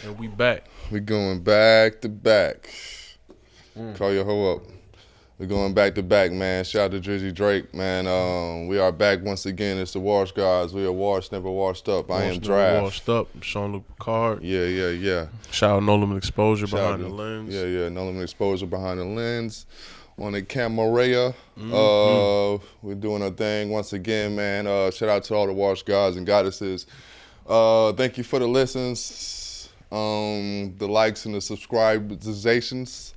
And we back. We going back to back. Call your hoe up. We're going back to back, man. Shout out to Drizzy Drake, man. We are back once again. It's the Wash Guys. We are washed, never washed up. I am Draft. Washed up. Sean-Luc Picard. Yeah. Shout out No Limit Exposure Shout behind out the lens. Yeah. No Limit Exposure behind the lens. On the camera. We're doing our thing once again, man. Shout out to all the Wash Guys and Goddesses. Thank you for the listens, the likes and the subscribations.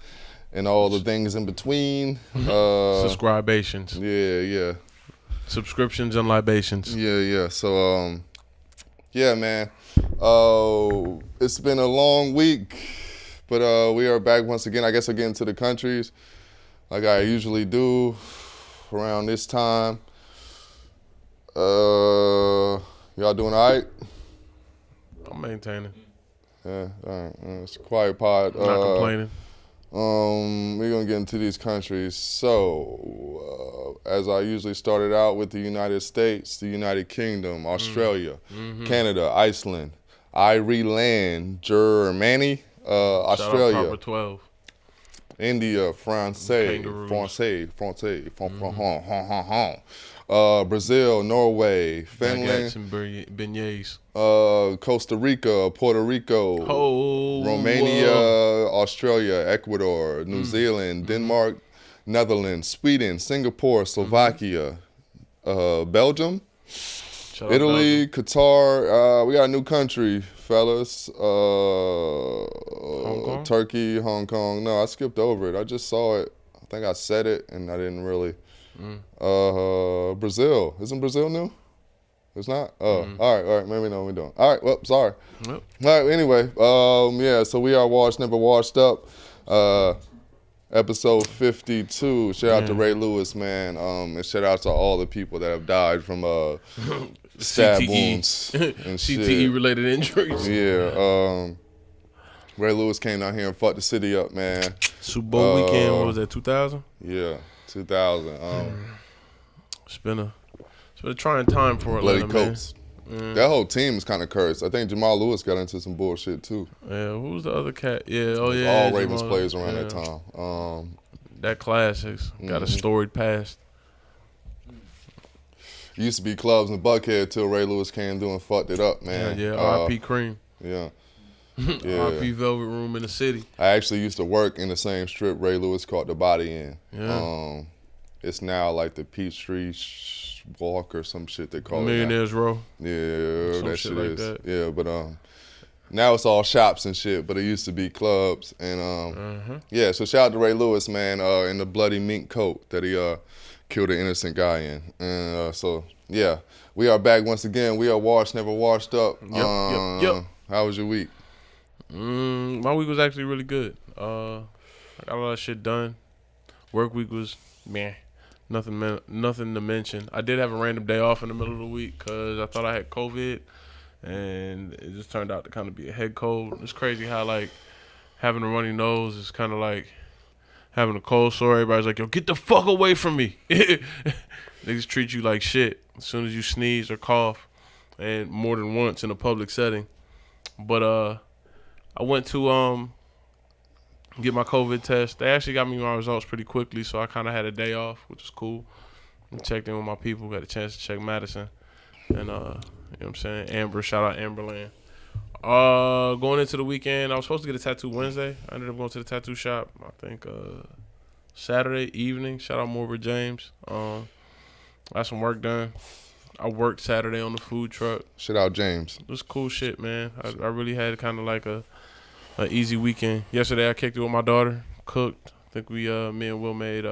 And all the things in between. Subscribations. Yeah. Subscriptions and libations. Yeah. So, yeah, man. It's been a long week, but we are back once again. I guess I'll get into the countries like I usually do around this time. Y'all doing all right? I'm maintaining. Yeah, all right. It's a quiet pod. Not complaining. We're gonna get into these countries. So, as I usually started out with the United States, the United Kingdom, Australia, Canada, Iceland, Ireland, Germany, Australia, Shout out Proper 12. India, Brazil, Norway, Finland, beignets. Costa Rica, Puerto Rico, Romania, Australia, Ecuador, New Zealand, Denmark, Netherlands, Sweden, Singapore, Slovakia, Belgium, Italy, Qatar. We got a new country, fellas. Hong Kong? Turkey, Hong Kong. No, I skipped over it. I just saw it. I think I said it, and I didn't really. Brazil. Isn't Brazil new? It's not? All right. Maybe no, we don't. All right, well, sorry. Yep. All right, anyway. Yeah, so we are Washed, Never Washed Up. Episode 52. Shout out to Ray Lewis, man. And shout out to all the people that have died from stab wounds and CTE related injuries. Yeah. Ray Lewis came down here and fucked the city up, man. Super Bowl weekend, what was that, 2000? Yeah, 2000. It's been a trying time for Bloody Atlanta, man. Coats. That whole team is kind of cursed. I think Jamal Lewis got into some bullshit too. Yeah, who was the other cat? Yeah, all Ravens players around that time. That class has got a storied past. Used to be clubs in Buckhead till Ray Lewis came through and fucked it up, man. Yeah, R.I.P. Cream. Yeah. R.I.P. Velvet Room in the city. I actually used to work in the same strip Ray Lewis caught the body in. Yeah. It's now like the Peachtree Walk or some shit they call Millionaires it. Row. Yeah, some that shit shit like is. that. Yeah, but now it's all shops and shit, but it used to be clubs. And yeah, so shout out to Ray Lewis, man, in the bloody mink coat that he killed an innocent guy in. And so, yeah, we are back once again. We are Washed, Never Washed Up. Yep. How was your week? My week was actually really good. I got a lot of shit done. Work week was meh. Nothing to mention. I did have a random day off in the middle of the week because I thought I had COVID, and it just turned out to kind of be a head cold. It's crazy how, like, having a runny nose is kind of like having a cold sore. Everybody's like, yo, get the fuck away from me. Niggas treat you like shit as soon as you sneeze or cough, and more than once in a public setting. But I went to get my COVID test. They actually got me my results pretty quickly, so I kind of had a day off, which was cool. I checked in with my people, got a chance to check Madison. And, you know what I'm saying? Amber, shout out Amberland. Going into the weekend, I was supposed to get a tattoo Wednesday. I ended up going to the tattoo shop, I think, Saturday evening. Shout out Morbid James. Got some work done. I worked Saturday on the food truck. Shout out James. It was cool shit, man. I really had kind of like an easy weekend. Yesterday I kicked it with my daughter, cooked. I think me and Will made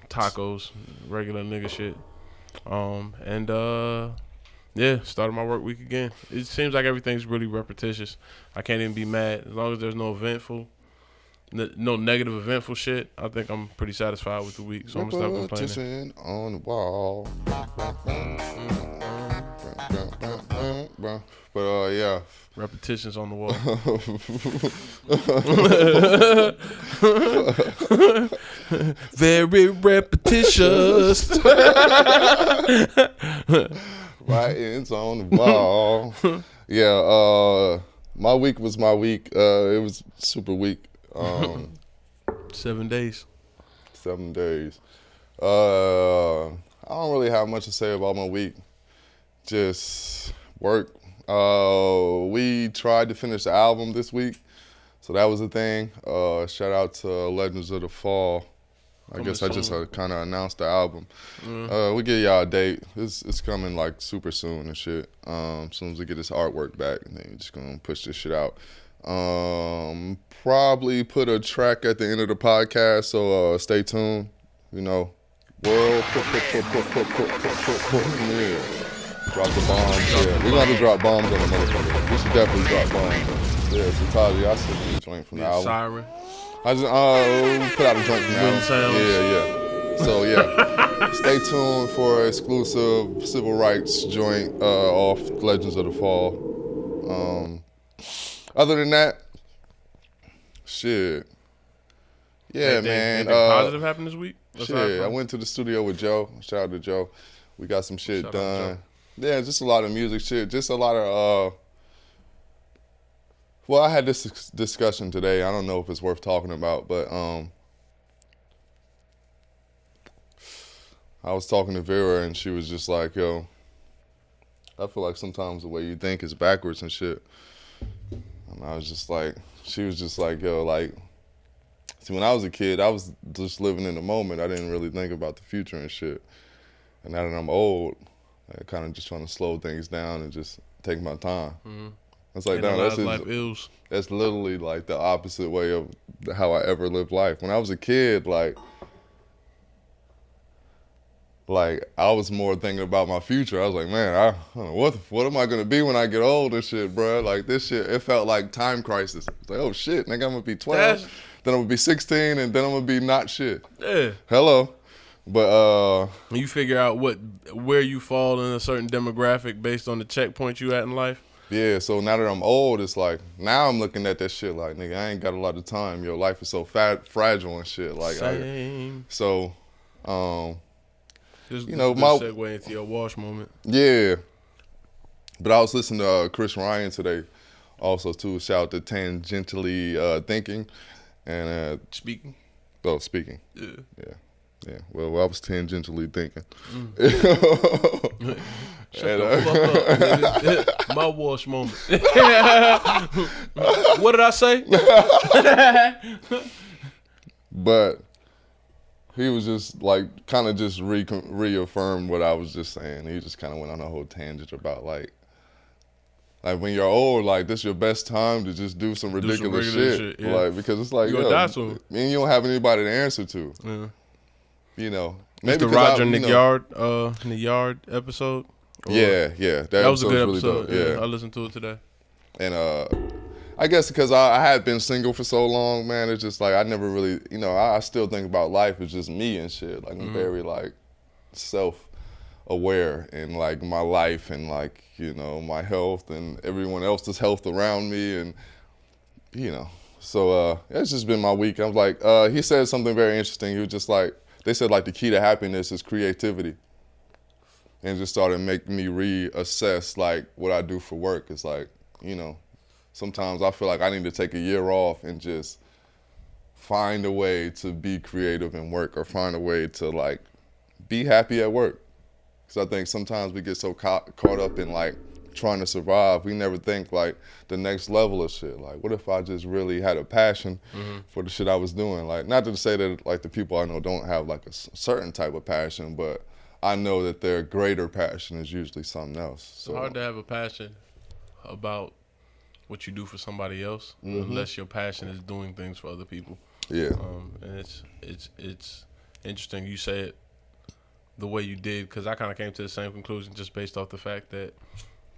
tacos, regular nigga shit. Yeah, started my work week again. It seems like everything's really repetitious. I can't even be mad as long as there's no negative eventful shit. I think I'm pretty satisfied with the week, so I'm gonna stop complaining. On the wall. But yeah. Repetitions on the wall. Very repetitious. Writings on the wall. Yeah, My week was my week. It was super week. 7 days. 7 days. I don't really have much to say about my week. Just work. We tried to finish the album this week, so that was a thing. Shout out to Legends of the Fall. I guess I just kind of announced the album. We give y'all a date. It's coming like super soon and shit. As soon as we get this artwork back, and then we're just gonna push this shit out. Probably put a track at the end of the podcast, so stay tuned. You know, world. Yeah. Drop the bombs. Yeah, we're gonna have to drop bombs on the motherfucker. We should definitely drop bombs. Yeah, so Taji, I sent you a joint from the album. Siren. I just put out a joint from the album. Sounds. Yeah. So yeah, stay tuned for exclusive civil rights joint off Legends of the Fall. Other than that, shit. Yeah, man. Anything positive happened this week? Shit, I went to the studio with Joe. Shout out to Joe. We got some shit done. Yeah, just a lot of music shit. Just a lot of well, I had this discussion today. I don't know if it's worth talking about, but I was talking to Vera and she was just like, yo, I feel like sometimes the way you think is backwards and shit. And I was just like, she was just like, yo, like, see, when I was a kid, I was just living in the moment. I didn't really think about the future and shit. And now that I'm old, I kind of just trying to slow things down and just take my time. Mm-hmm. It's like, that's literally like the opposite way of how I ever lived life. When I was a kid, like I was more thinking about my future. I was like, man, I don't know, what am I gonna be when I get old and shit, bro? Like this shit, it felt like time crisis. It's like, oh shit, nigga, I'm gonna be 12, then I'm gonna be 16, and then I'm gonna be not shit. Yeah. Hello. But you figure out where you fall in a certain demographic based on the checkpoint you at in life. Yeah, so now that I'm old, it's like, now I'm looking at that shit like, nigga, I ain't got a lot of time. Your life is so fragile and shit. Like, Same. You know, my segue into your wash moment. Yeah, but I was listening to Chris Ryan today, also too. Shout out to Tangentially Thinking, and Speaking. Oh, speaking. Yeah. Well, I was tangentially thinking. Shut the fuck up. My wash moment. What did I say? But he was just like, kind of just reaffirmed what I was just saying. He just kind of went on a whole tangent about like when you're old, like this your best time to just do some ridiculous shit. Yeah. Like, because it's like, you'll die soon. And you don't have anybody to answer to. Yeah. You know, maybe the Roger Yard episode. Yeah. That was a good really episode. Yeah, I listened to it today. And I guess because I had been single for so long, man, it's just like I never really, you know, I still think about life as just me and shit. Like I'm very like self-aware in like my life and like, you know, my health and everyone else's health around me, and you know, so it's just been my week. I was like, he said something very interesting. He was just like, they said like the key to happiness is creativity. And just started making me reassess like what I do for work. It's like, you know, sometimes I feel like I need to take a year off and just find a way to be creative in work, or find a way to like be happy at work. Because I think sometimes we get so caught up in like trying to survive, we never think like the next level of shit. Like, what if I just really had a passion for the shit I was doing? Like, not to say that like the people I know don't have like a certain type of passion, but I know that their greater passion is usually something else. So it's hard to have a passion about what you do for somebody else, unless your passion is doing things for other people. Yeah. And it's interesting you say it the way you did, because I kind of came to the same conclusion just based off the fact that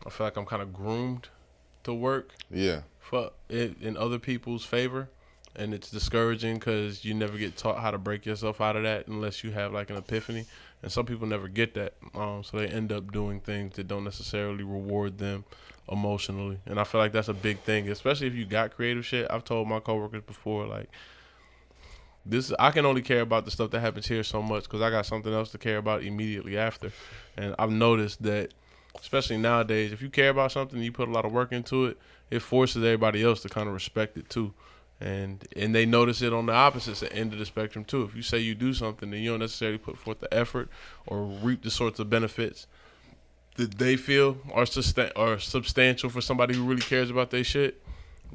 I feel like I'm kind of groomed to work for it in other people's favor, and it's discouraging because you never get taught how to break yourself out of that unless you have like an epiphany, and some people never get that, so they end up doing things that don't necessarily reward them emotionally, and I feel like that's a big thing, especially if you got creative shit. I've told my coworkers before, like, I can only care about the stuff that happens here so much because I got something else to care about immediately after, and I've noticed that especially nowadays. If you care about something, you put a lot of work into it. It forces everybody else to kind of respect it too, and they notice it on the opposite end of the spectrum too. If you say you do something, then you don't necessarily put forth the effort or reap the sorts of benefits that they feel are substantial for somebody who really cares about their shit.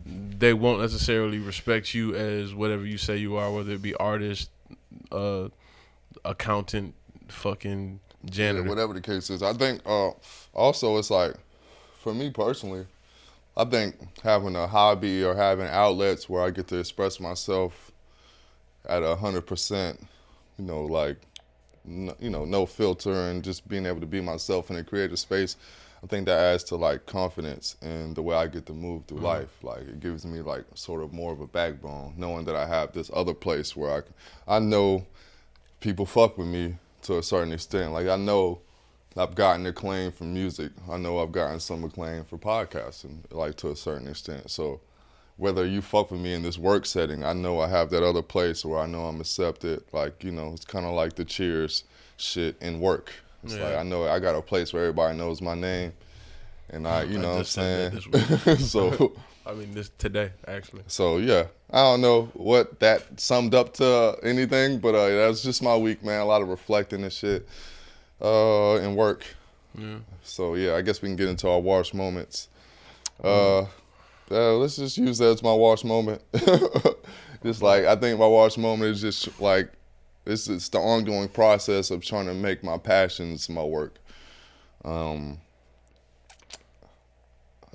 They won't necessarily respect you as whatever you say you are, whether it be artist, accountant, fucking janitor. Yeah, whatever the case is. I think also it's like, for me personally, I think having a hobby or having outlets where I get to express myself at 100%, like, no filter and just being able to be myself in a creative space, I think that adds to like confidence in the way I get to move through life. Like it gives me like sort of more of a backbone, knowing that I have this other place where I know people fuck with me to a certain extent. Like I know I've gotten acclaim from music. I know I've gotten some acclaim for podcasting, like to a certain extent. So whether you fuck with me in this work setting, I know I have that other place where I know I'm accepted. Like, it's kind of like the Cheers shit in work. It's like I know I got a place where everybody knows my name, and what I'm saying? So I mean, this today actually. So yeah, I don't know what that summed up to anything, but that's just my week, man. A lot of reflecting and shit, and work. Yeah. So yeah, I guess we can get into our wash moments. Let's just use that as my wash moment. Just like I think my wash moment is just like it's the ongoing process of trying to make my passions my work. I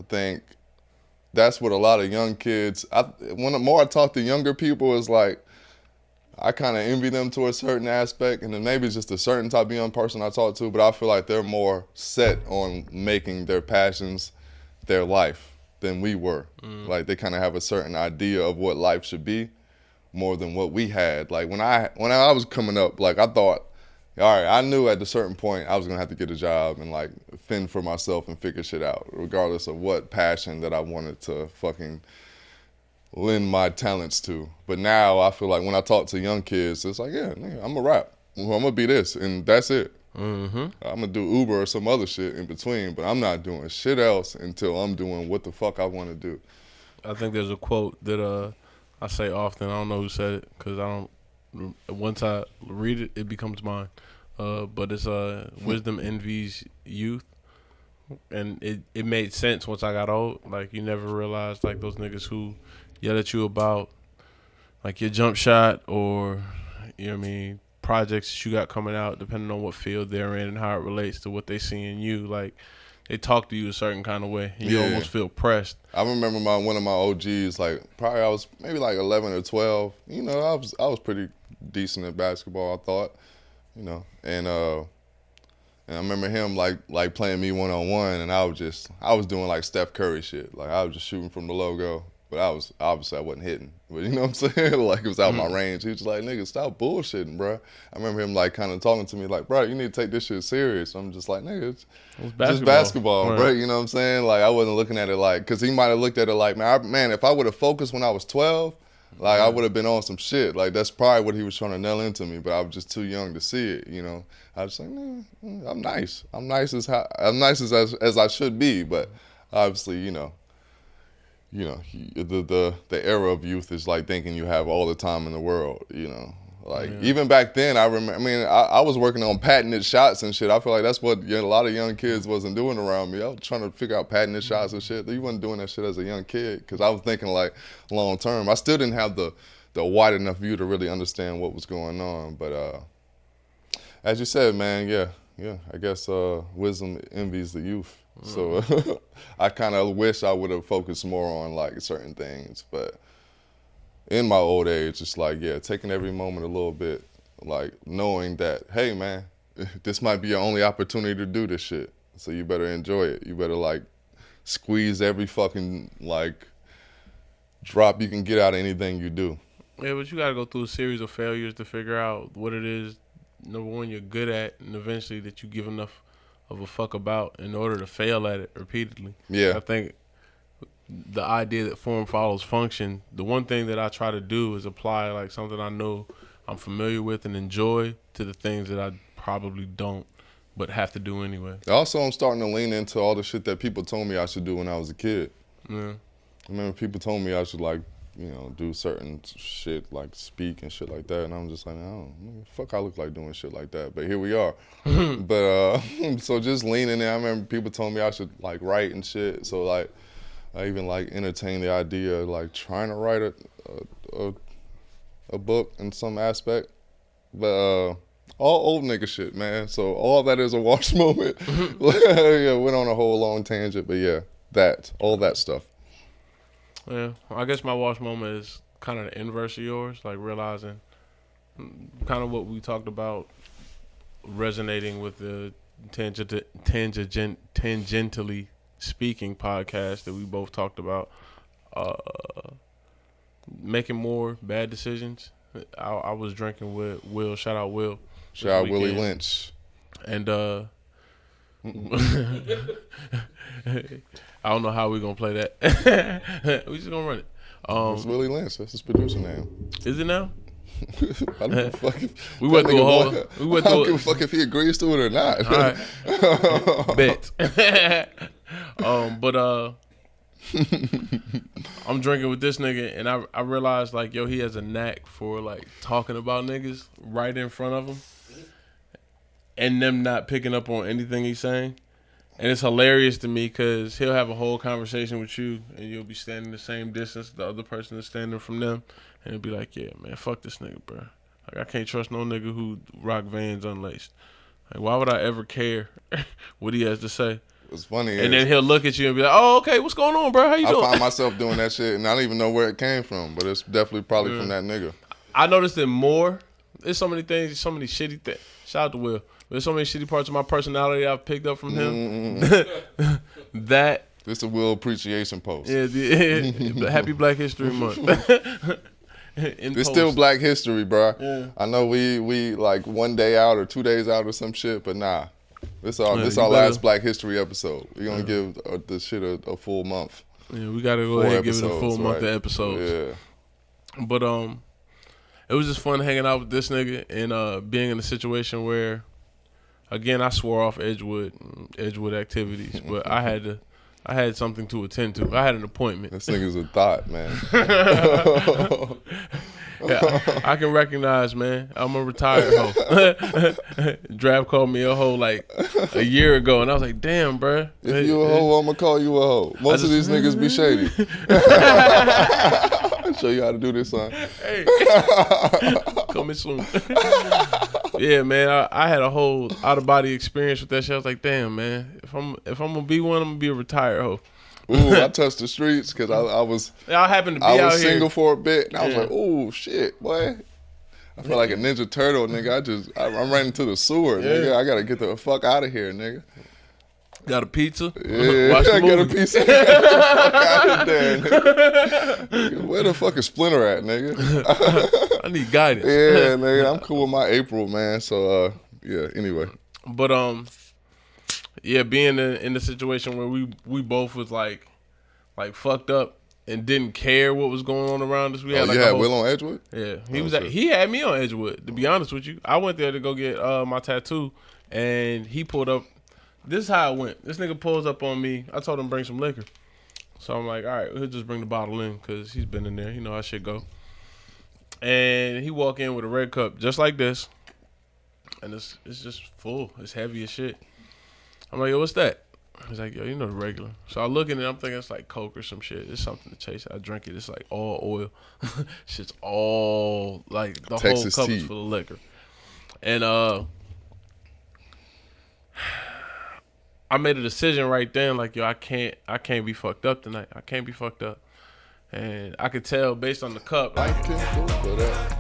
think that's what a lot of young kids. When the more I talk to younger people, it's like I kind of envy them to a certain aspect, and then maybe it's just a certain type of young person I talk to. But I feel like they're more set on making their passions their life than we were. Like they kind of have a certain idea of what life should be, more than what we had. Like when I was coming up, like I thought, all right, I knew at a certain point I was gonna have to get a job and like fend for myself and figure shit out, regardless of what passion that I wanted to fucking lend my talents to. But now I feel like when I talk to young kids, it's like, yeah, nigga, I'm gonna rap. I'm gonna be this, and that's it. I'm gonna do Uber or some other shit in between, but I'm not doing shit else until I'm doing what the fuck I want to do. I think there's a quote that I say often. I don't know who said it because I don't. Once I read it, it becomes mine. But it's wisdom envies youth, and it made sense once I got old. Like you never realized like those niggas who yell at you about like your jump shot or projects that you got coming out, depending on what field they're in and how it relates to what they see in you. Like they talk to you a certain kind of way, and you almost feel pressed. I remember one of my OGs, like probably I was maybe like 11 or 12. I was pretty decent at basketball, I thought, and I remember him like playing me one-on-one, and I was doing like Steph Curry shit. Like I was just shooting from the logo, but I wasn't hitting. But you know what I'm saying? Like it was out my range. He was just like, nigga, stop bullshitting, bro. I remember him like kind of talking to me like, bro, you need to take this shit serious. I'm just like, nigga, it's just basketball, right. Bro. You know what I'm saying? Like I wasn't looking at it like, because he might have looked at it like, man, if I would have focused when I was 12, like I would have been on some shit. Like that's probably what he was trying to nail into me, but I was just too young to see it. I was like, nah, I'm nice. I'm nice as I should be, but obviously, the era of youth is like thinking you have all the time in the world. Even back then, I remember. I mean, I was working on patented shots and shit. I feel like that's what a lot of young kids wasn't doing around me. I was trying to figure out patented shots and shit. You wasn't doing that shit as a young kid because I was thinking like long term. I still didn't have the wide enough view to really understand what was going on. But as you said, man, yeah. I guess wisdom envies the youth. So I kind of wish I would have focused more on like certain things, but in my old age, it's like, yeah, taking every moment a little bit, like knowing that, hey man, this might be your only opportunity to do this shit. So you better enjoy it. You better like squeeze every fucking like drop you can get out of anything you do. Yeah, but you gotta go through a series of failures to figure out what it is, number one, you're good at, and eventually that you give enough of a fuck about in order to fail at it repeatedly. Yeah. I think the idea that form follows function, the one thing that I try to do is apply like something I know I'm familiar with and enjoy to the things that I probably don't but have to do anyway. Also, I'm starting to lean into all the shit that people told me I should do when I was a kid. Yeah. I remember people told me I should, like, you know, do certain shit, like speak and shit like that, and I'm just like, oh, fuck, I look like doing shit like that. But here we are. But so just leaning in. I remember people told me I should, like, write and shit. So, like, I even, like, entertained the idea of, like, trying to write a book in some aspect. But all old nigga shit, man. So all that is a wash moment. Yeah, went on a whole long tangent, but yeah, all that stuff. Yeah, I guess my wash moment is kind of the inverse of yours, like realizing kind of what we talked about, resonating with the tangentially speaking podcast that we both talked about, making more bad decisions. I was drinking with Will. Shout out Will. Shout out Willie Lynch. And I don't know how we're gonna play that. We just gonna run it. It's Willie Lynch. That's his producer name. Is it now? I don't give a fuck if We went through a whole. I don't give a fuck if he agrees to it or not. All right. Bet. But I'm drinking with this nigga, and I realized, like, yo, he has a knack for, like, talking about niggas right in front of him and them not picking up on anything he's saying. And it's hilarious to me because he'll have a whole conversation with you, and you'll be standing the same distance the other person is standing from them, and he'll be like, yeah, man, fuck this nigga, bro. Like, I can't trust no nigga who rock Vans unlaced. Like, why would I ever care what he has to say? It's funny. And then he'll look at you and be like, oh, okay, what's going on, bro? How you doing? I find myself doing that shit, and I don't even know where it came from, but it's definitely probably from that nigga. I noticed it more. There's so many things, so many shitty things. Shout out to Will. There's so many shitty parts of my personality I've picked up from him. That. This is a Will appreciation post. Yeah, happy Black History Month. It's still Black History, bro. Yeah. I know we like 1 day out or 2 days out or some shit, but nah. This our last Black History episode. We're going to give this shit a full month. Yeah, we got to go ahead and give it a full month of episodes. Yeah. But it was just fun hanging out with this nigga and being in a situation where, again, I swore off Edgewood activities, but I had something to attend to. I had an appointment. This nigga's a thought, man. Yeah, I can recognize, man. I'm a retired hoe. Draft called me a hoe like a year ago, and I was like, damn, bro. If you a hoe, I'm going to call you a hoe. Most of these niggas be shady. I'll show you how to do this, son. Hey. Coming soon. Yeah, man, I had a whole out-of-body experience with that shit. I was like, damn, man, if I'm going to be one, I'm going to be a retired hoe. Ooh, I touched the streets because I happened to be out here. I was single for a bit, and I was like, ooh, shit, boy. I feel like a Ninja Turtle, nigga. I ran into the sewer, nigga. I got to get the fuck out of here, nigga. Got a pizza? Yeah, I got a pizza. Get the fuck out of there, nigga. Where the fuck is Splinter at, nigga? I need guidance. Yeah, nigga. I'm cool with my April, man. So, yeah, anyway. But, yeah, being in the situation where we both was like fucked up and didn't care what was going on around us. We had you had Will on Edgewood? Yeah, he had me on Edgewood. To be honest with you, I went there to go get my tattoo, and he pulled up. This is how it went. This nigga pulls up on me. I told him bring some liquor, so I'm like, all right, he'll just bring the bottle in because he's been in there. You know how shit go. And he walk in with a red cup just like this, and it's just full. It's heavy as shit. I'm like, yo, what's that? He's like, yo, you know the regular. So I look at it, I'm thinking it's like Coke or some shit. It's something to chase. I drink it. It's like all oil. Shit's all, like, the Texas whole cup tea. is full of liquor. And I made a decision right then, like, yo, I can't be fucked up tonight. I can't be fucked up. And I could tell based on the cup, like,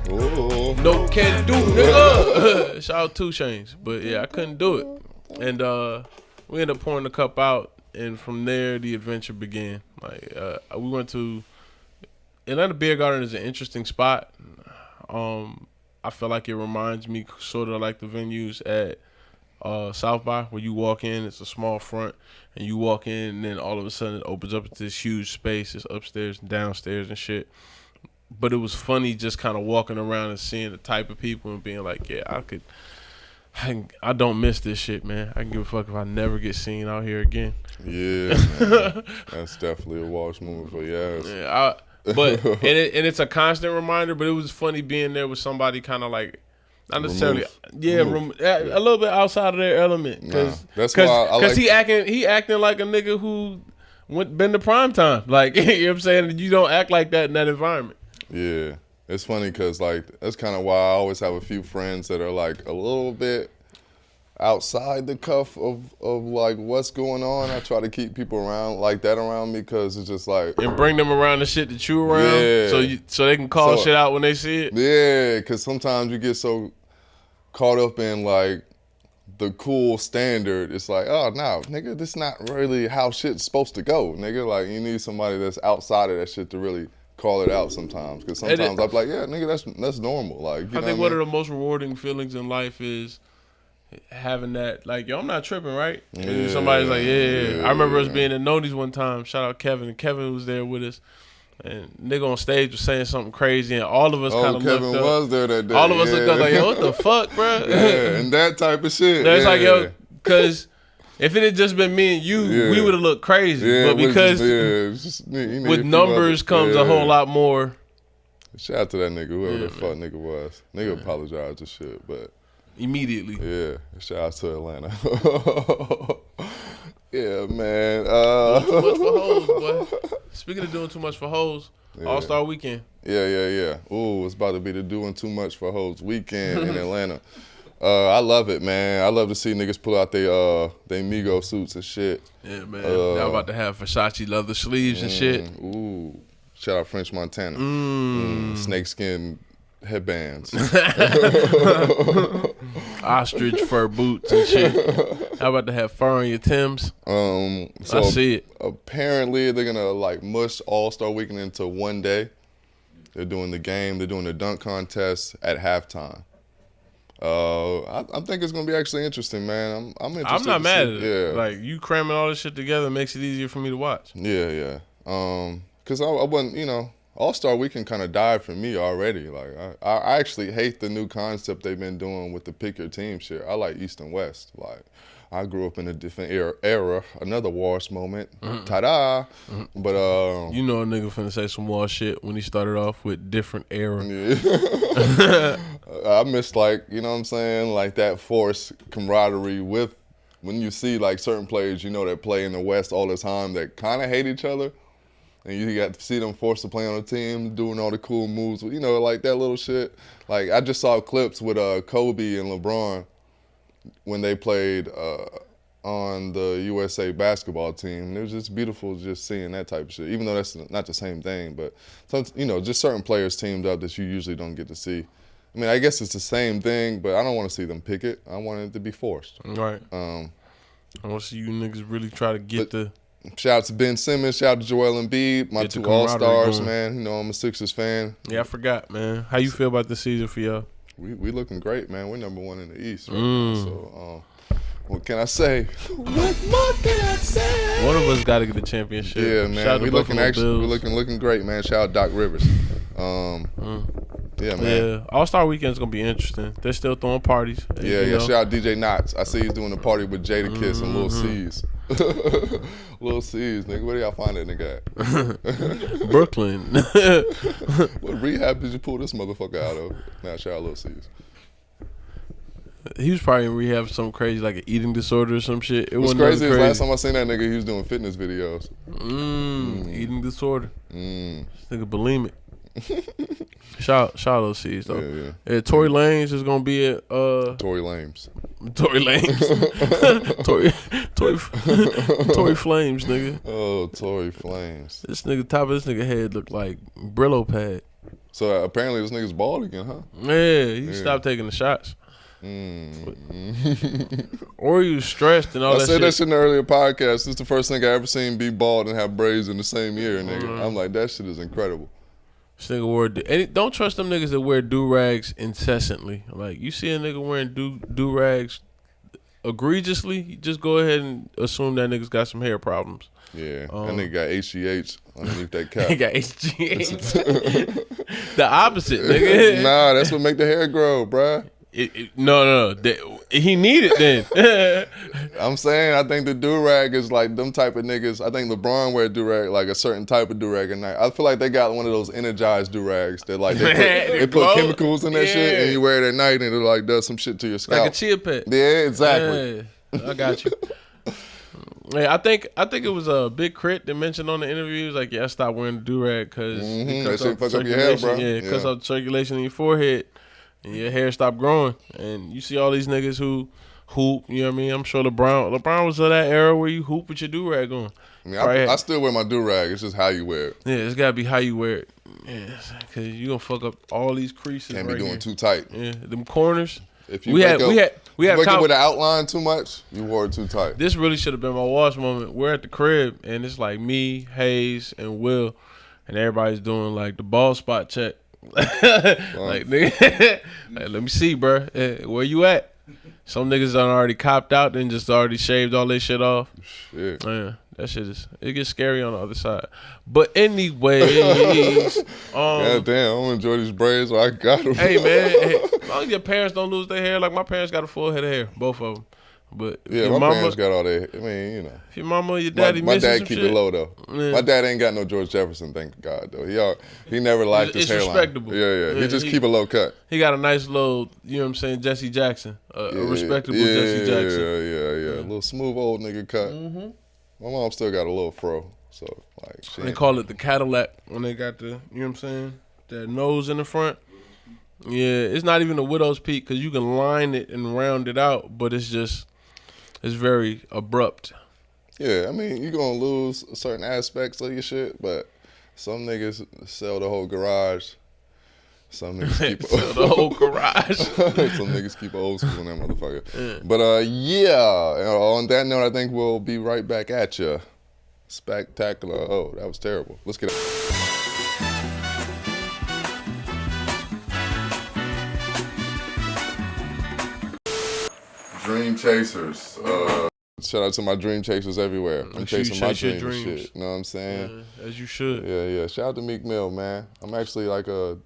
no can do, nigga. Shout out 2 Chainz. But yeah, I couldn't do it. And we ended up pouring the cup out, and from there the adventure began. Like we went to Atlanta Beer Garden is an interesting spot. I feel like it reminds me sort of like the venues at South by, where you walk in, it's a small front, and you walk in, and then all of a sudden it opens up into this huge space. It's upstairs and downstairs and shit. But it was funny just kind of walking around and seeing the type of people and being like, yeah, I don't miss this shit, man. I can give a fuck if I never get seen out here again. Yeah, man. That's definitely a Walsh moment for your ass. Yeah, but and it's a constant reminder. But it was funny being there with somebody kind of like not necessarily, a little bit outside of their element. Because he acting like a nigga who been to prime time. Like you know what I'm saying. You don't act like that in that environment. Yeah. It's funny because, like, that's kind of why I always have a few friends that are, like, a little bit outside the cuff of like, what's going on. I try to keep people around like that around me because it's just, like... And bring them around the shit that you around so they can call shit out when they see it? Yeah, because sometimes you get so caught up in, like, the cool standard. It's like, oh, no, nigga, this not really how shit's supposed to go, nigga. Like, you need somebody that's outside of that shit to really... call it out sometimes, because sometimes I'm like, yeah, nigga, that's normal. Like, I think one of the most rewarding feelings in life is having that, like, yo, I'm not tripping, right? And somebody's like, yeah. I remember us being in Nonies one time. Shout out Kevin, and Kevin was there with us. And nigga on stage was saying something crazy, and all of us kind of looked up. Kevin was there that day. All of us looked up like, yo, what the fuck, bro? Yeah, and that type of shit. It's like, yo, because if it had just been me and you, we would have looked crazy. Yeah, but because with numbers comes a whole lot more. Shout out to that nigga, whoever the fuck nigga was. Nigga apologized and shit, but immediately. Yeah, shout out to Atlanta. Yeah, man. Doing too much for hoes, boy. Speaking of doing too much for hoes, All-Star Weekend. Yeah. Ooh, it's about to be the doing too much for hoes weekend in Atlanta. I love it, man. I love to see niggas pull out they Migo suits and shit. Yeah, man. Y'all about to have Versace leather sleeves and shit. Ooh. Shout out French Montana. Snakeskin headbands. Ostrich fur boots and shit. How about to have fur on your Timbs? So I see it. Apparently they're gonna like mush All-Star Weekend into one day. They're doing the game. They're doing the dunk contest at halftime. I think it's gonna be actually interesting, man. I'm interested. I'm not mad at it. Yeah. Like, you cramming all this shit together makes it easier for me to watch. Yeah. Cause I wasn't, All-Star Weekend kind of died for me already. Like, I actually hate the new concept they've been doing with the pick your team shit. I like East and West. Like, I grew up in a different era. Another Walsh moment. Ta-da! But a nigga finna say some Walsh shit when he started off with different era. Yeah. I miss, like, you know what I'm saying, like that forced camaraderie with when you see like certain players that play in the West all the time that kind of hate each other. And you got to see them forced to play on a team, doing all the cool moves, like that little shit. Like, I just saw clips with Kobe and LeBron when they played on the USA basketball team. It was just beautiful just seeing that type of shit, even though that's not the same thing. But, just certain players teamed up that you usually don't get to see. I mean, I guess it's the same thing, but I don't want to see them pick it. I want it to be forced. Right. I want to see you niggas really try to get the... Shout out to Ben Simmons. Shout out to Joel Embiid. My two All-Stars, man. I'm a Sixers fan. Yeah, I forgot, man. How you feel about this season for y'all? We looking great, man. We're number one in the East right now. So, what can I say? What more can I say? One of us got to get the championship. Yeah, man. We're looking great, man. Shout out Doc Rivers. Yeah, man. Yeah, All-Star Weekend's going to be interesting. They're still throwing parties. Yeah. Shout out DJ Knox. I see he's doing a party with Jadakiss and Lil C's. Lil C's, nigga. Where do y'all find that nigga at? Brooklyn. What rehab did you pull this motherfucker out of? Now, shout out Lil C's. He was probably in rehab for something crazy, like an eating disorder or some shit. What's crazy is last time I seen that nigga, he was doing fitness videos. Eating disorder. This nigga bulimic. Shout out those C's though. Yeah, Tory Lanez is gonna be at Tory Lames. Tory Lames. Tory Flames, nigga. Oh, Tory Flames. This nigga, top of this nigga head looked like Brillo pad. So apparently this nigga's bald again, huh? Yeah, he stopped taking the shots. Or he was stressed and all that shit. I said that shit in an earlier podcast. This is the first thing I ever seen be bald and have braids in the same year, nigga. I'm like, that shit is incredible. This nigga wore and don't trust them niggas that wear do-rags incessantly. Like, you see a nigga wearing do-rags egregiously, you just go ahead and assume that nigga's got some hair problems. Yeah, that nigga got HGH underneath that cap. He got HGH. The opposite, nigga. Nah, that's what make the hair grow, bruh. No. He needed then. I'm saying I think the do-rag is like them type of niggas. I think LeBron wear do-rag, like a certain type of do-rag at night. I feel like they got one of those energized do-rags that like they put chemicals in that shit and you wear it at night and it like does some shit to your scalp. Like a chia pet. Yeah, exactly. Yeah, I got you. Yeah, I think it was a Big Crit that mentioned on the interview. He was like, "Yeah, stop wearing the do-rag because that shit fuck up your hair, bro. Yeah, it cuts out circulation in your forehead and your hair stop growing. And you see all these niggas who hoop. You know what I mean? I'm sure LeBron was of that era where you hoop with your do-rag on. I mean, I still wear my do-rag. It's just how you wear it. Yeah, it's gotta be how you wear it. Yeah, because you gonna fuck up all these creases. Can't be right doing here. too tight. Yeah, them corners. If you we had wake up with an outline too much, you wore it too tight. This really should have been my wash moment. We're at the crib and it's like me, Hayes, and Will, and everybody's doing like the ball spot check. Like nigga, like, let me see, bro. Where you at? Some niggas done already copped out and just already shaved all their shit off. Shit. Yeah, that shit it gets scary on the other side. But anyways, God damn, I'm gonna enjoy these braids. So I got them. Hey man, as long as your parents don't lose their hair, like my parents got a full head of hair, both of them. But yeah, my parents got all their. I mean, you know. If your mama or your daddy, my dad keep shit, it low though. Yeah. My dad ain't got no George Jefferson, thank God though. He never liked his hairline. Respectable. Yeah. He just keep a low cut. He got a nice little, you know what I'm saying, Jesse Jackson, a respectable Jesse Jackson. Yeah. A little smooth old nigga cut. Mm-hmm. My mom still got a little fro, so like they call it the Cadillac when they got the, you know what I'm saying, that nose in the front. Yeah, it's not even a widow's peak because you can line it and round it out, but it's very abrupt. Yeah, I mean, you're going to lose certain aspects of your shit, but some niggas sell the whole garage. Some niggas keep sell the whole garage. Some niggas keep old school in that motherfucker. Yeah. But yeah, on that note, I think we'll be right back at you. Spectacular. Oh, that was terrible. Let's get it. Dream chasers. Shout out to my dream chasers everywhere. I'm chasing my dreams and shit. You know what I'm saying? Yeah, as you should. Yeah. Shout out to Meek Mill, man. I'm actually like a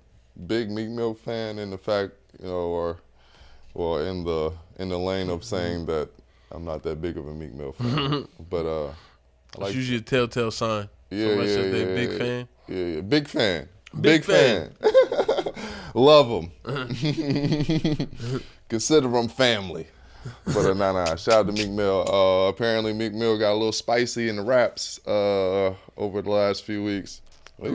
big Meek Mill fan in the fact, you know, or in the lane of saying that I'm not that big of a Meek Mill fan. But I like it's usually a telltale sign. Yeah. Big fan. Yeah. Big fan. Big fan. Love them. Consider them family. But nah. Shout out to Meek Mill. Apparently Meek Mill got a little spicy in the raps over the last few weeks. I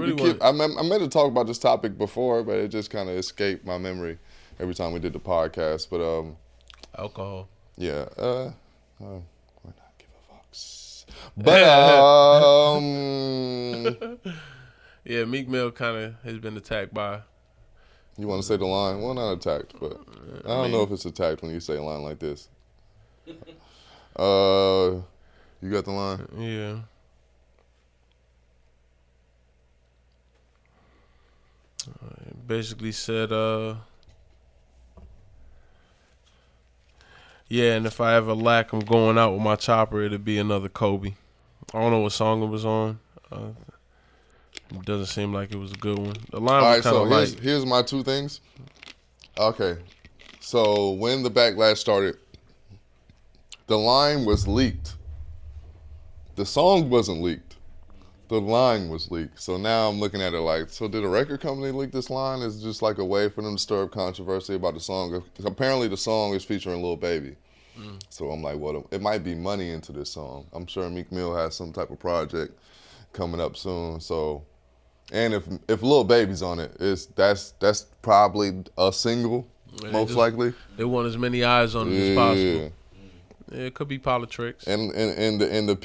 meant to talk about this topic before, but it just kind of escaped my memory every time we did the podcast. But alcohol. Yeah. We're not give a fucks. But yeah, Meek Mill kind of has been attacked by. You want to say the line? Well, not attacked, but I don't know if it's attacked when you say a line like this. You got the line? Yeah. Basically said, yeah, and if I ever lack, I'm going out with my chopper, it'll be another Kobe. I don't know what song it was on. It doesn't seem like it was a good one. The line was kind of light. Here's my two things. Okay. So when the backlash started, the line was leaked. The song wasn't leaked. The line was leaked. So now I'm looking at it like, so did a record company leak this line? Is it just like a way for them to stir up controversy about the song? Apparently the song is featuring Lil Baby. So I'm like, well, it might be money into this song. I'm sure Meek Mill has some type of project coming up soon. So, and if Lil Baby's on it, that's probably a single, most likely. They want as many eyes on it as possible. Yeah, it could be politics. And the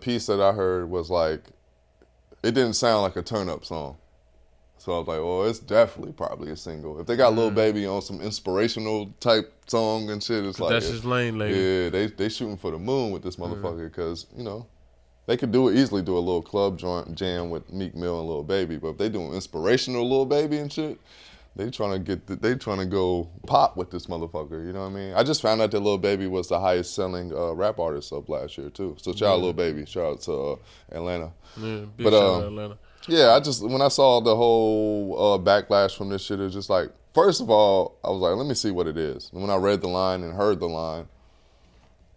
piece that I heard was like, it didn't sound like a turn up song. So I was like, well, it's definitely probably a single. If they got Lil Baby on some inspirational type song and shit, it's like that's his lane, lady. Yeah, they shooting for the moon with this motherfucker because you know they could easily do a little club jam with Meek Mill and Lil Baby, but if they doing inspirational Lil Baby and shit, they trying to go pop with this motherfucker. You know what I mean? I just found out that Lil Baby was the highest selling rap artist of last year too. So shout out Lil Baby, shout out to Atlanta. Yeah, big shout out Atlanta. Yeah, when I saw the whole backlash from this shit, it's just like, first of all, I was like, let me see what it is. And when I read the line and heard the line,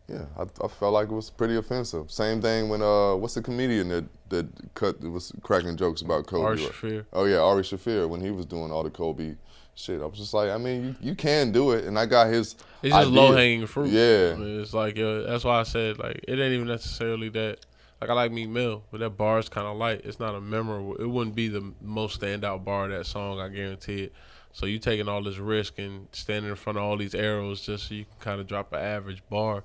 yeah, I felt like it was pretty offensive. Same thing when what's the comedian that was cracking jokes about Kobe? Ari Shaffir. Oh yeah, Ari Shaffir, when he was doing all the Kobe shit. I was just like, I mean, you can do it, and I got his. It's just low hanging fruit. Yeah, it's like that's why I said like it ain't even necessarily that. Like I like Meek Mill, but that bar is kind of light. It's not a memorable. It wouldn't be the most standout bar of that song. I guarantee it. So you taking all this risk and standing in front of all these arrows just so you can kind of drop an average bar.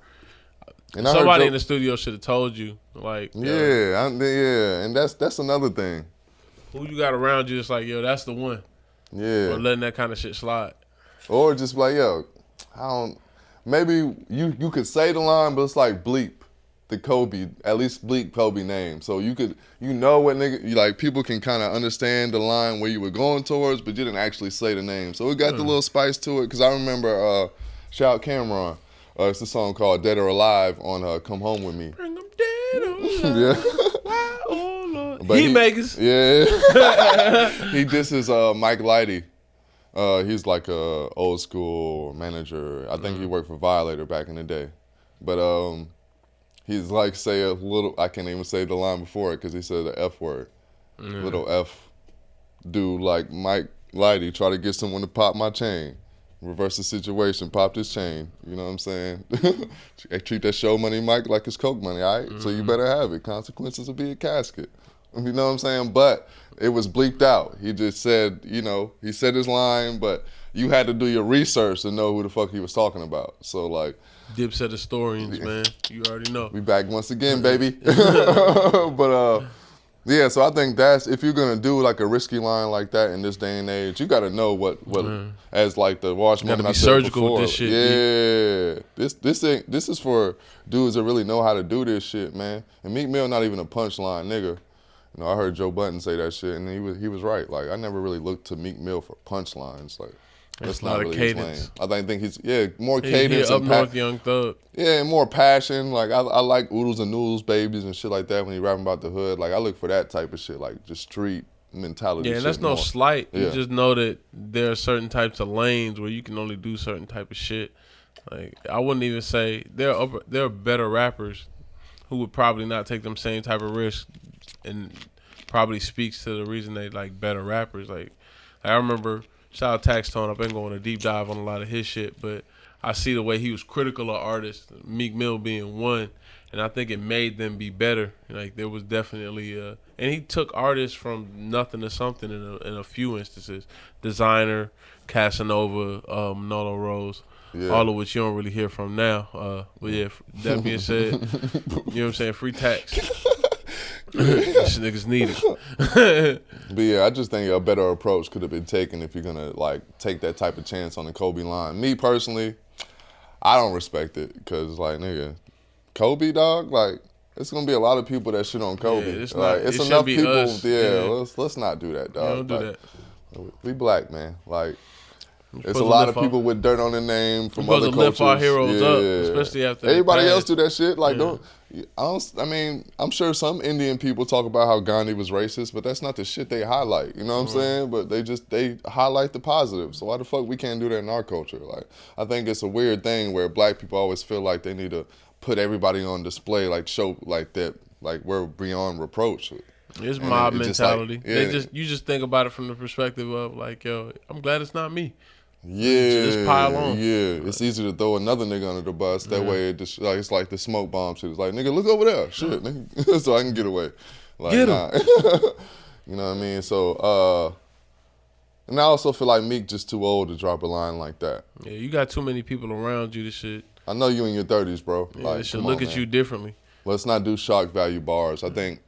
And somebody in the studio should have told you, like, yeah, and that's another thing. Who you got around you? It's like, yo, that's the one. Yeah, or letting that kind of shit slide, or just like, yo, I don't. Maybe you could say the line, but it's like bleep the Kobe, at least bleep Kobe name, so you could what nigga like people can kind of understand the line where you were going towards, but you didn't actually say the name, so it got the little spice to it. Because I remember, shout out Cameron. It's a song called "Dead or Alive" on "Come Home with Me." Bring 'em dead or alive. Yeah. Why, oh Lord. But makers. Yeah. He disses Mike Lighty. He's like a old school manager. I think he worked for Violator back in the day. But he's like say a little. I can't even say the line before it because he said the F word. Little F. Dude like Mike Lighty try to get someone to pop my chain. Reverse the situation, pop this chain. You know what I'm saying? Treat that show money, Mike, like it's Coke money, all right? So you better have it. Consequences will be a casket. You know what I'm saying? But it was bleeped out. He just said, he said his line, but you had to do your research to know who the fuck he was talking about. So, like... Dipset historians, man. You already know. We back once again, baby. But, yeah, so I think that's, if you're going to do like a risky line like that in this day and age, you got to know what as like the Wash moment I said surgical before. with this shit. Yeah. This is for dudes that really know how to do this shit, man. And Meek Mill not even a punchline nigga. I heard Joe Budden say that shit, and he was right. Like, I never really looked to Meek Mill for punchlines. Like, that's not really his lane. I think he's more cadence up and north Young Thug. Yeah, and more passion. Like I like oodles and noodles, babies and shit like that when he rapping about the hood. Like I look for that type of shit, like just street mentality. Yeah, shit that's no more. slight. Yeah. You just know that there are certain types of lanes where you can only do certain type of shit. Like I wouldn't even say there are better rappers who would probably not take them same type of risks, and probably speaks to the reason they like better rappers. Like I remember. Shout out Tax Tone. I've been going a deep dive on a lot of his shit, but I see the way he was critical of artists, Meek Mill being one, and I think it made them be better. Like there was definitely, and he took artists from nothing to something in a few instances. Designer, Casanova, Nolo Rose, all of which you don't really hear from now. But yeah, that being said, you know what I'm saying? Free tax. These niggas need it. But yeah, I just think a better approach could have been taken if you're gonna like take that type of chance on the Kobe line. Me personally, I don't respect it because like nigga, Kobe dog, like it's gonna be a lot of people that shit on Kobe. Yeah, it's like not, it's it enough be people. us. Yeah, let's not do that, dog. Yeah, don't do like, that. We black, man. Like it's a lot of people with dirt on their name from other cultures. Lift our heroes up, especially after everybody else do that shit. Like I mean, I'm sure some Indian people talk about how Gandhi was racist, but that's not the shit they highlight. You know what I'm saying? But they highlight the positive. So why the fuck we can't do that in our culture? Like I think it's a weird thing where black people always feel like they need to put everybody on display, like show like that, like we're beyond reproach. It's mob mentality. Like, you just think about it from the perspective of like, yo, I'm glad it's not me. Yeah, just pile on. Yeah, it's easy to throw another nigga under the bus. That way, it just like it's like the smoke bomb shit. It's like, nigga, look over there, shit, nigga, so I can get away. Like, get him. Nah. You know what I mean? So, and I also feel like Meek just too old to drop a line like that. Yeah, you got too many people around you. This shit. I know you in your 30s, bro. Yeah, like, they should look at you differently. Let's not do shock value bars. I think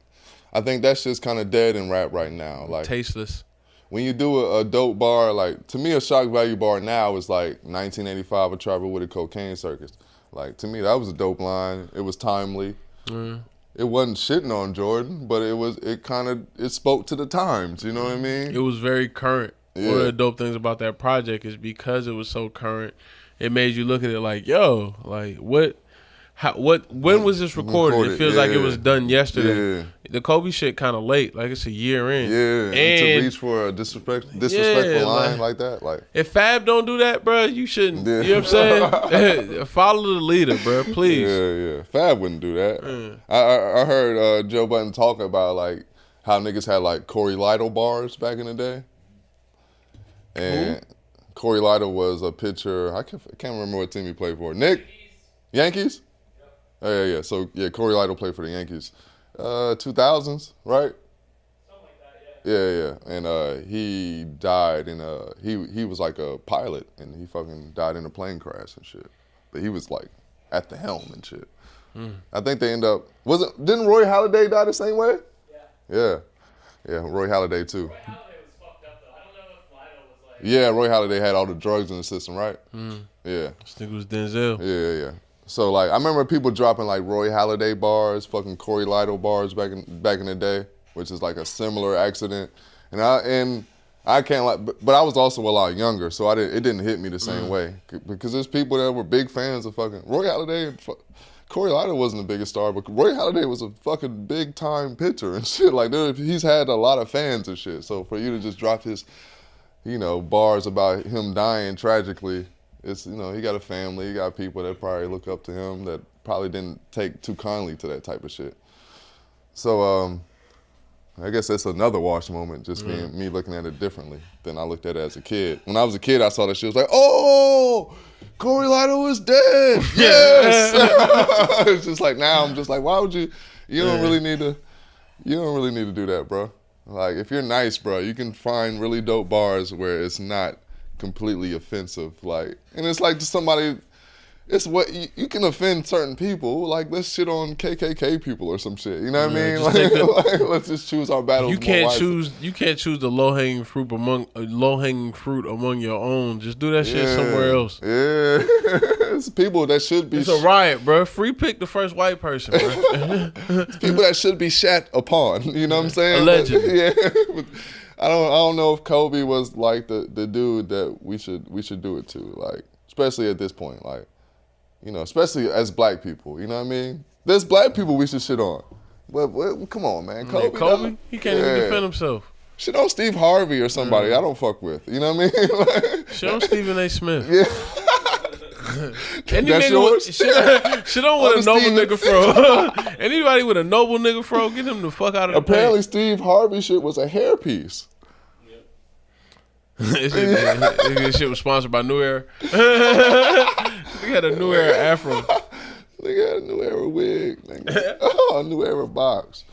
that shit's kind of dead in rap right now. Like tasteless. When you do a dope bar, like, to me, a shock value bar now is like 1985, A Travel with a Cocaine Circus. Like, to me, that was a dope line. It was timely. It wasn't shitting on Jordan, but it spoke to the times, you know what I mean? It was very current. Yeah. One of the dope things about that project is because it was so current, it made you look at it like, yo, like, what? When was this recorded? It feels like it was done yesterday. Yeah. The Kobe shit kind of late, like it's a year in. Yeah, and to reach for a disrespectful line like that, like if Fab don't do that, bro, you shouldn't. You know what I'm saying? Follow the leader, bro. Please. Yeah. Fab wouldn't do that. I heard Joe Budden talk about like how niggas had like Corey Lytle bars back in the day, and Corey Lytle was a pitcher. I can't remember what team he played for. Nick, Yankees. Oh, yeah. So, Corey Lytle played for the Yankees. 2000s, right? Something like that, Yeah. And he died in he was like a pilot, and he fucking died in a plane crash and shit. But he was like at the helm and shit. I think they end up, didn't Roy Halladay die the same way? Yeah. Yeah, Roy Halladay too. Roy Halladay was fucked up, though. I don't know if Lytle was like... Yeah, Roy Halladay had all the drugs in the system, right? Yeah. This nigga was Denzel. Yeah. So like I remember people dropping like Roy Halladay bars, fucking Corey Lytle bars back in the day, which is like a similar accident. And I can't like, but I was also a lot younger, so it didn't hit me the same way because there's people that were big fans of fucking Roy Halladay. Corey Lytle wasn't the biggest star, but Roy Halladay was a fucking big time pitcher and shit. Like he's had a lot of fans and shit. So for you to just drop his, bars about him dying tragically. It's, he got a family, he got people that probably look up to him that probably didn't take too kindly to that type of shit. So I guess that's another wash moment, just me looking at it differently than I looked at it as a kid. When I was a kid, I saw that shit, I was like, oh, Corey Lytle is dead, yes! It's just like, now I'm just like, why would you don't really need to do that, bro. Like, if you're nice, bro, you can find really dope bars where it's not completely offensive, like, and it's like to somebody, it's what you can offend certain people, like let's shit on KKK people or some shit, you know what I mean? Like, let's just choose our battles. You can't choose the low hanging fruit among your own. Just do that shit somewhere else. Yeah, it's people that should be. It's a riot, bro. Free pick the first white person, bro. It's people that should be shat upon. You know what I'm saying? Allegedly. Yeah. I don't know if Kobe was like the dude that we should do it to, like, especially at this point, like, especially as black people, you know what I mean? There's black people we should shit on. But come on, man. Kobe, he can't even defend himself. Shit on Steve Harvey or somebody I don't fuck with, you know what I mean? Like, shit on Stephen A. Smith. Yeah. Any That's nigga yours? shit on with a noble nigga fro. Anybody with a noble nigga fro, get him the fuck out of the Apparently Steve Harvey shit was a hairpiece. This shit was sponsored by New Era. He had a New Era afro. Nigga had a New Era wig. A New Era box.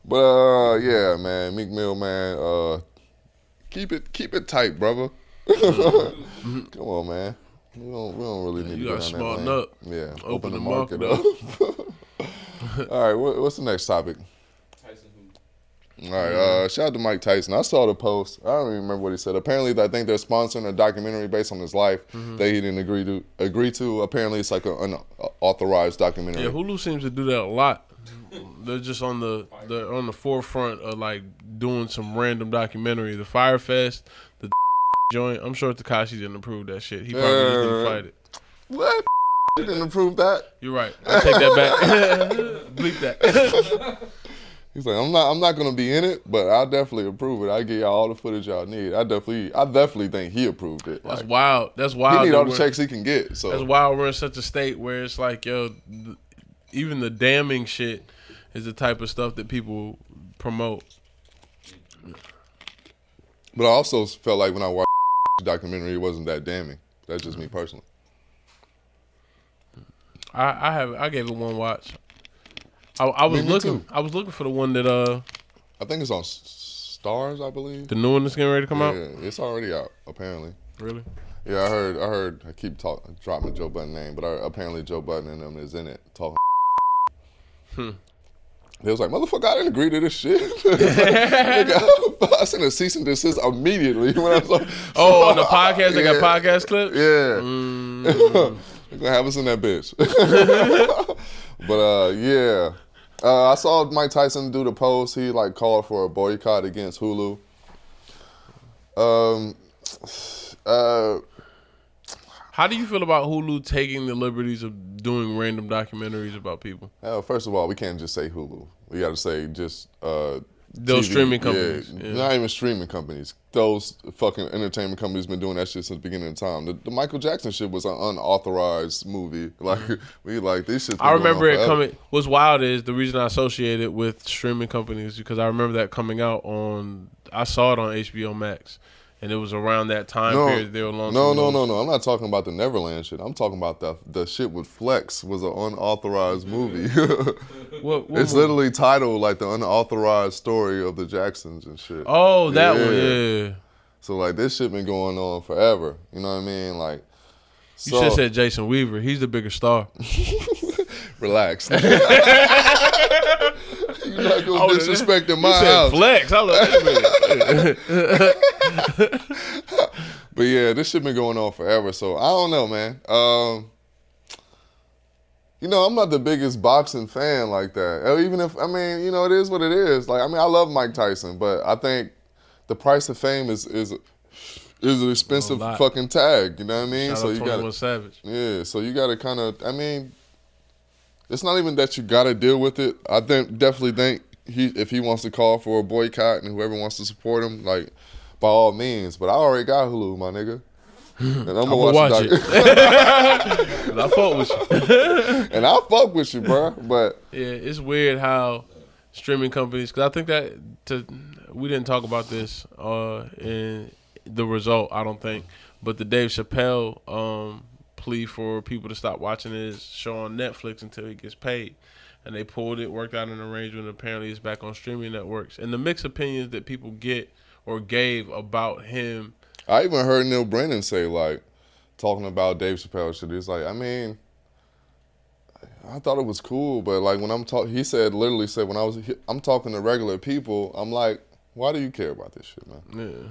But yeah, man, Meek Mill, man, keep it tight, brother. Come on, man. We don't really need to go down that lane. You gotta smarten up. Yeah, open the market up. All right, what's the next topic? Tyson All right, shout out to Mike Tyson. I saw the post. I don't even remember what he said. Apparently, I think they're sponsoring a documentary based on his life that he didn't agree to. Apparently, it's like an unauthorized documentary. Yeah, Hulu seems to do that a lot. They're just on the forefront of like doing some random documentary. The Fire Fest, the joint. I'm sure Tekashi didn't approve that shit. He probably just didn't fight it. What? You didn't approve that? You're right. I take that back. Bleep that. He's like, I'm not gonna be in it, but I'll definitely approve it. I'll give y'all all the footage y'all need. I definitely think he approved it. That's like, wild. That's wild. He need all the checks he can get. So that's wild. We're in such a state where it's like, yo, even the damning shit is the type of stuff that people promote. But I also felt like when I watched the documentary, it wasn't that damning. That's just me personally. I gave it one watch. I was looking for the one that I think it's on Stars, I believe. The new one that's getting ready to come out? Yeah, it's already out, apparently. Really? Yeah, I heard I keep dropping Joe Budden's name, but apparently Joe Budden and them is in it talking. They was like, motherfucker, I didn't agree to this shit. I sent a cease and desist immediately when I was like, on the podcast, they got podcast clips? Yeah. They're gonna have us in that bitch. But yeah. I saw Mike Tyson do the post. He like called for a boycott against Hulu. How do you feel about Hulu taking the liberties of doing random documentaries about people? First of all, we can't just say Hulu. We got to say just Those TV, streaming companies. Yeah, not even streaming companies. Those fucking entertainment companies been doing that shit since the beginning of time. The Michael Jackson shit was an unauthorized movie. Like we like this shit. I remember it coming. What's wild is the reason I associate it with streaming companies because I remember that coming out on. I saw it on HBO Max, and it was around that time period they were launching. No. I'm not talking about the Neverland shit. I'm talking about the shit with Flex was an unauthorized movie. What it's literally titled like the unauthorized story of the Jacksons and shit. Oh, that one, yeah. So like this shit been going on forever. You know what I mean? Like you should have said Jason Weaver. He's the bigger star. Relax. You're not gonna disrespect in my house. Flex. I love that. But yeah, this shit been going on forever. So I don't know, man. You know, I'm not the biggest boxing fan like that. Even if, I mean, you know, it is what it is. Like, I mean, I love Mike Tyson, but I think the price of fame is an expensive fucking tag. You know what I mean? Shout so out you 21 got Savage. Yeah, so you got to kind of. I mean, it's not even that you got to deal with it. I definitely think if he wants to call for a boycott and whoever wants to support him, like by all means. But I already got Hulu, my nigga. And I'm gonna watch it. And I fuck with you. And I fuck with you, bro. But yeah, it's weird how streaming companies. Because I think that we didn't talk about this in the result. I don't think, but the Dave Chappelle plea for people to stop watching his show on Netflix until he gets paid, and they pulled it, worked out an arrangement. Apparently, it's back on streaming networks. And the mixed opinions that people get or gave about him. I even heard Neil Brennan say, like, talking about Dave Chappelle shit. He's like, I mean, I thought it was cool, but like when he literally said when I'm talking to regular people, I'm like, why do you care about this shit, man? Yeah.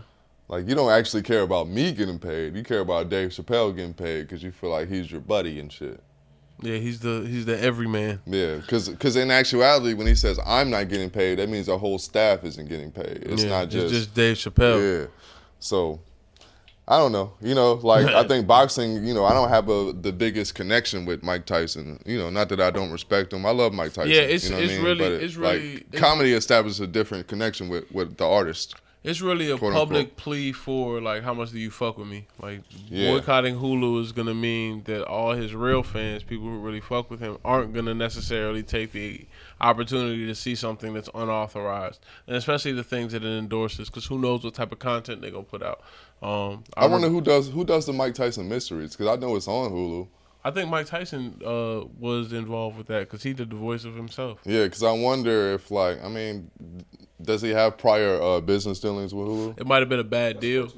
Like you don't actually care about me getting paid. You care about Dave Chappelle getting paid because you feel like he's your buddy and shit. Yeah, he's the everyman. Yeah, because in actuality, when he says I'm not getting paid, that means the whole staff isn't getting paid. It's not just it's just Dave Chappelle. Yeah, so. I don't know. You know, like I think boxing, you know, I don't have the biggest connection with Mike Tyson. You know, not that I don't respect him. I love Mike Tyson. Yeah, it's really comedy establishes a different connection with the artist. It's really a public plea for like how much do you fuck with me? Like boycotting Hulu is gonna mean that all his real fans, people who really fuck with him, aren't gonna necessarily take the opportunity to see something that's unauthorized, and especially the things that it endorses, because who knows what type of content they're gonna put out. I wonder who does the Mike Tyson mysteries, because I know it's on Hulu. I think Mike Tyson was involved with that because he did the voice of himself. Yeah, because I wonder if like, I mean, does he have prior business dealings with Hulu? It might have been a bad deal.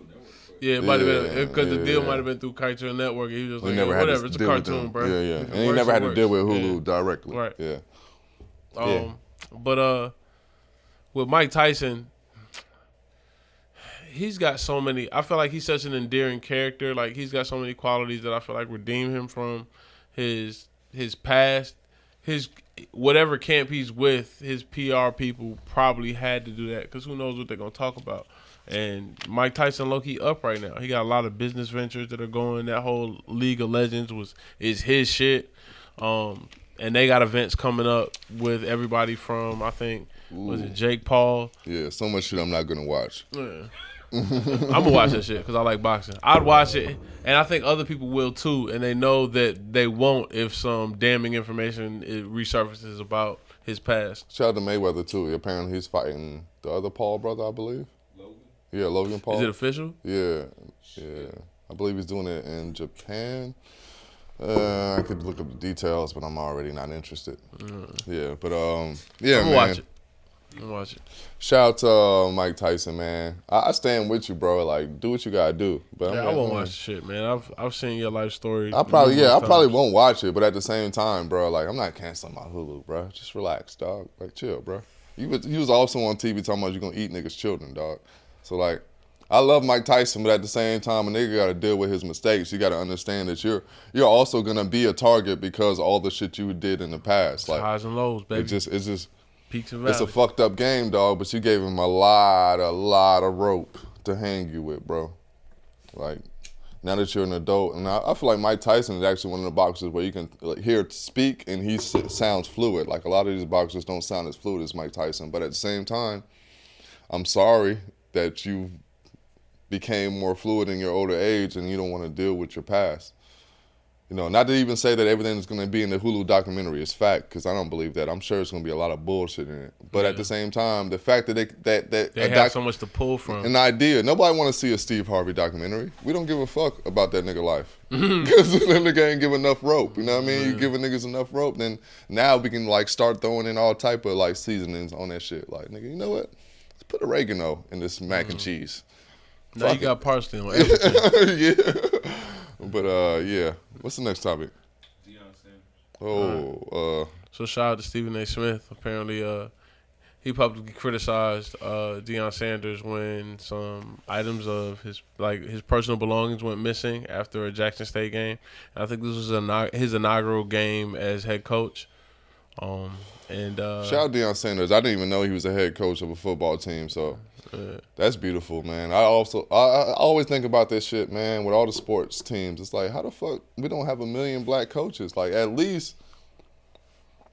Yeah, it might have been because the deal might have been through Cartoon Network. And he was just like, whatever, it's a cartoon, bro. Yeah. And he never had to deal with Hulu directly. Right. Yeah. But with Mike Tyson, he's got so many. I feel like he's such an endearing character. Like he's got so many qualities that I feel like redeem him from his past. His whatever camp he's with, his PR people probably had to do that because who knows what they're gonna talk about. And Mike Tyson low-key up right now. He got a lot of business ventures that are going. That whole League of Legends is his shit. And they got events coming up with everybody from, I think, was it Jake Paul? Yeah, so much shit I'm not gonna watch. Yeah. I'm gonna watch that shit because I like boxing. I'd watch it, and I think other people will too. And they know that they won't if some damning information resurfaces about his past. Shout out to Mayweather too. Apparently he's fighting the other Paul brother, I believe. Yeah, Logan Paul. Is it official? Yeah. I believe he's doing it in Japan. I could look up the details, but I'm already not interested. Yeah, but yeah, I'm man. I'm watch it. Shout out to Mike Tyson, man. I stand with you, bro. Like, do what you gotta do. But I won't watch the shit, man. I've seen your life story. I probably won't watch it, but at the same time, bro, like I'm not canceling my Hulu, bro. Just relax, dog. Like, chill, bro. You was also on TV talking about you gonna eat niggas' children, dog. So like, I love Mike Tyson, but at the same time, a nigga gotta deal with his mistakes. You gotta understand that you're also gonna be a target because of all the shit you did in the past. Like highs and lows, baby. It's just peaks and valleys. It's a fucked up game, dog. But you gave him a lot of rope to hang you with, bro. Like now that you're an adult, and I feel like Mike Tyson is actually one of the boxers where you can hear it speak and he sounds fluid. Like a lot of these boxers don't sound as fluid as Mike Tyson, but at the same time, I'm sorry that you became more fluid in your older age and you don't want to deal with your past. You know, not to even say that everything is going to be in the Hulu documentary is fact, because I don't believe that. I'm sure it's going to be a lot of bullshit in it. But at the same time, the fact that they have so much to pull from. An idea. Nobody want to see a Steve Harvey documentary. We don't give a fuck about that nigga life. Because that nigga ain't give enough rope. You know what I mean? You giving niggas enough rope, then now we can like start throwing in all type of like seasonings on that shit. Like, nigga, you know what? Let's put oregano in this mac and cheese. Now you got parsley on everything. Yeah. But yeah. What's the next topic? Deion Sanders. Oh, So shout out to Stephen A. Smith. Apparently, he publicly criticized Deion Sanders when some items of his personal belongings went missing after a Jackson State game. And I think this was his inaugural game as head coach. shout out Deion Sanders. I didn't even know he was a head coach of a football team, so that's beautiful, man. I always think about this shit, man, with all the sports teams. It's like, how the fuck we don't have 1 million black coaches? Like, at least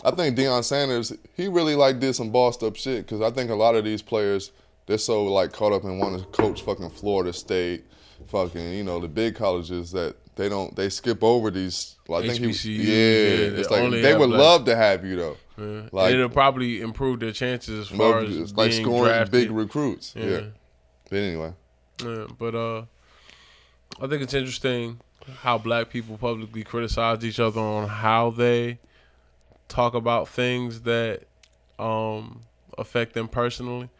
I think Deion Sanders, he really like did some bossed up shit, because I think a lot of these players, they're so like caught up in wanting to coach fucking Florida State, fucking, you know, the big colleges that they skip over these. Well, I think HBCUs, it's like they would love to have you though. Yeah. Like, it'll probably improve their chances as far as it's like being scoring drafted. big recruits. Yeah. Yeah. But anyway. Yeah, but I think it's interesting how black people publicly criticize each other on how they talk about things that affect them personally.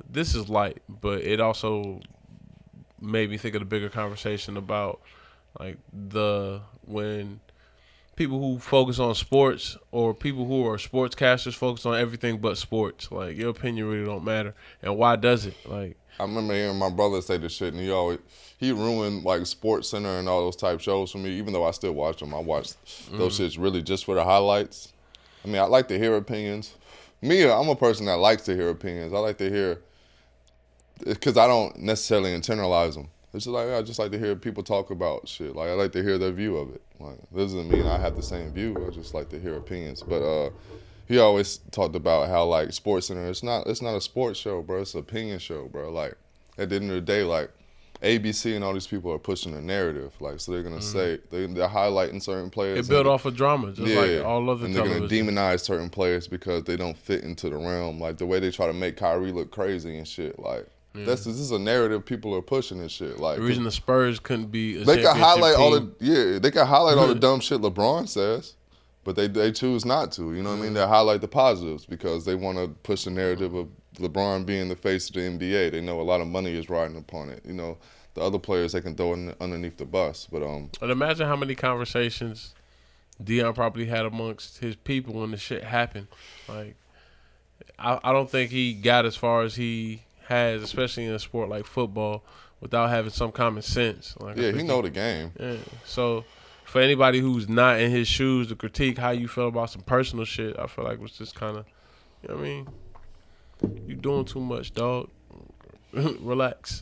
This is light, but it also made me think of the bigger conversation about like when people who focus on sports or people who are sportscasters focus on everything but sports. Like, your opinion really don't matter, and why does it? Like, I remember hearing my brother say this shit, and he ruined like Sports Center and all those type shows for me. Even though I still watch them, I watch those shits really just for the highlights. I mean, I like to hear opinions. Me, I'm a person that likes to hear opinions. I like to hear, because I don't necessarily internalize them. It's just like, I just like to hear people talk about shit. Like, I like to hear their view of it. Like, this doesn't mean I have the same view. I just like to hear opinions. But he always talked about how like SportsCenter, it's not a sports show, bro. It's an opinion show, bro. Like, at the end of the day, like ABC and all these people are pushing a narrative. Like, so they're gonna say they're highlighting certain players. it built off of drama, just like all other and they're television. gonna demonize certain players because they don't fit into the realm. Like the way they try to make Kyrie look crazy and shit. Like, this is a narrative people are pushing and shit. Like, The reason the Spurs couldn't be a they can highlight championship team. they can highlight all the dumb shit LeBron says, but they choose not to. You know what I mean? They highlight the positives because they want to push the narrative of LeBron being the face of the NBA. They know a lot of money is riding upon it. You know, the other players they can throw underneath the bus. But And imagine how many conversations Deion probably had amongst his people when the shit happened. Like, I don't think he got as far as he has, especially in a sport like football, without having some common sense. Like, yeah, he know the game. Yeah. So for anybody who's not in his shoes to critique how you feel about some personal shit, I feel like was just kind of, you know what I mean? You doing too much, dog. Relax.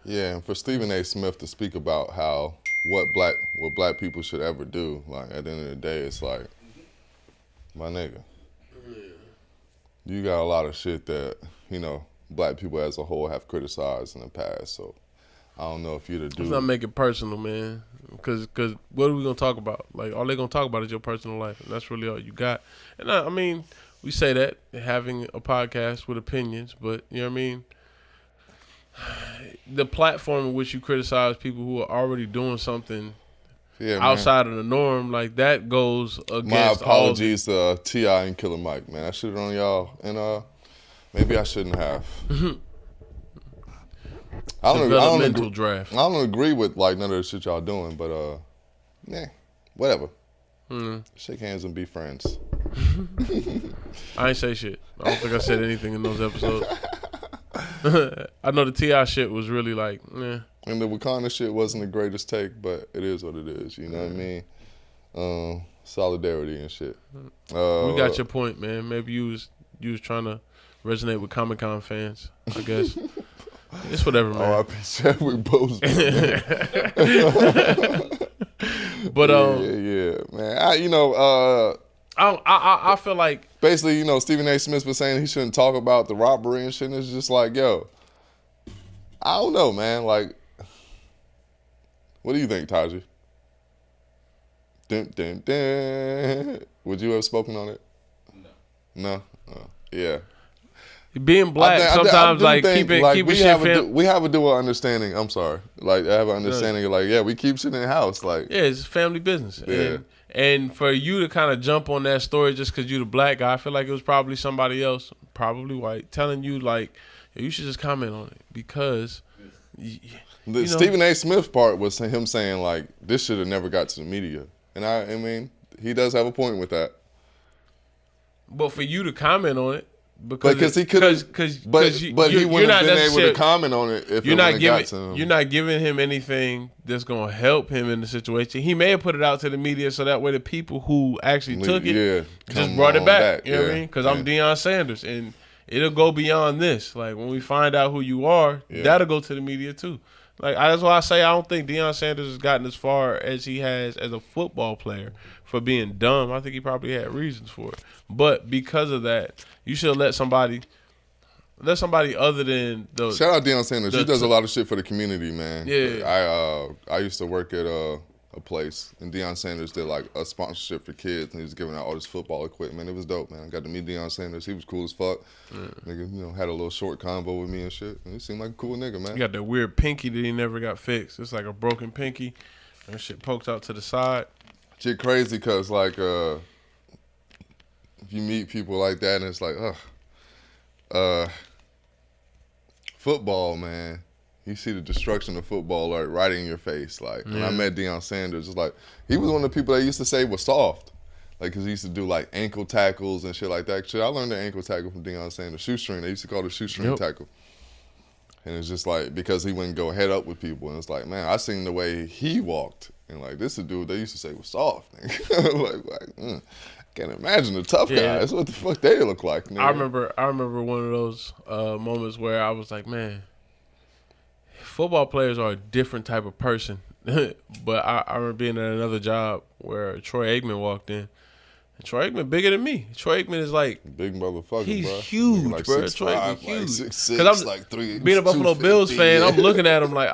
Yeah, and for Stephen A. Smith to speak about how what black people should ever do, like at the end of the day, it's like, my nigga, you got a lot of shit that, you know, black people as a whole have criticized in the past. So I don't know if you're the dude. Let's not make it personal, man. Because what are we going to talk about? Like, all they're going to talk about is your personal life, and that's really all you got. And I mean, we say that, having a podcast with opinions, but, you know what I mean? The platform in which you criticize people who are already doing something outside of the norm, like, that goes against my apologies to T.I. and Killer Mike, man. I should have on y'all, and maybe I shouldn't have. I don't agree with like none of the shit y'all doing, but whatever. Shake hands and be friends. I ain't say shit. I don't think I said anything in those episodes. I know the T.I. shit was really like, eh. And the Wakanda shit wasn't the greatest take, but it is what it is. You know what I mean? Solidarity and shit. We got your point, man. Maybe you was trying to resonate with Comic-Con fans, I guess. It's whatever, man. R.I.P. Chadwick Boseman. But yeah, man. I feel like Basically, Stephen A. Smith was saying he shouldn't talk about the robbery and shit. And it's just like, yo, I don't know, man. Like, what do you think, Taji? Dun, dun, dun. Would you have spoken on it? No? Yeah. being black sometimes keeping shit we have a dual understanding. I'm sorry. Like, I have an understanding of, like, yeah, we keep shit in the house. Like, yeah, it's family business. Yeah. And for you to kind of jump on that story just because you're the black guy, I feel like it was probably somebody else, probably white, telling you, like, you should just comment on it because the Stephen A. Smith part was him saying, like, this should have never got to the media. And I mean, he does have a point with that. But for you to comment on it, because he could have, but he wouldn't have been able to comment on it if it wouldn't got to him. You're not giving him anything that's gonna help him in the situation. He may have put it out to the media so that way the people who actually took it just brought it back. You know what I mean? Because I'm Deion Sanders, and it'll go beyond this. Like, when we find out who you are, that'll go to the media too. Like, that's why I say I don't think Deion Sanders has gotten as far as he has as a football player for being dumb. I think he probably had reasons for it. But because of that, you should let somebody other than the. Shout out Deion Sanders. He does a lot of shit for the community, man. Yeah. I used to work at a place, and Deion Sanders did like a sponsorship for kids, and he was giving out all this football equipment. It was dope, man. I got to meet Deion Sanders. He was cool as fuck. Nigga, had a little short convo with me and shit. And he seemed like a cool nigga, man. He got that weird pinky that he never got fixed. It's like a broken pinky, and shit pokes out to the side. Shit crazy, cause like if you meet people like that, and it's like, football, man. You see the destruction of football like right in your face. Like, when I met Deion Sanders, it's like he was one of the people that used to say was soft. Like, cause he used to do like ankle tackles and shit like that. Shit, I learned the ankle tackle from Deion Sanders. Shoestring. They used to call it a shoestring tackle. And it's just like, because he wouldn't go head up with people. And it's like, man, I seen the way he walked. And like, this is a dude they used to say was soft. I can't imagine the tough guys. What the fuck they look like, nigga. I remember one of those moments where I was like, man, football players are a different type of person. But I remember being at another job where Troy Aikman walked in. And Troy Aikman bigger than me. Troy Aikman is like big motherfucker, he's bro. huge, like bro. 6'5", Troy Aikman like huge. 6'6", like 3. Being a Buffalo Bills fan, I'm looking at him like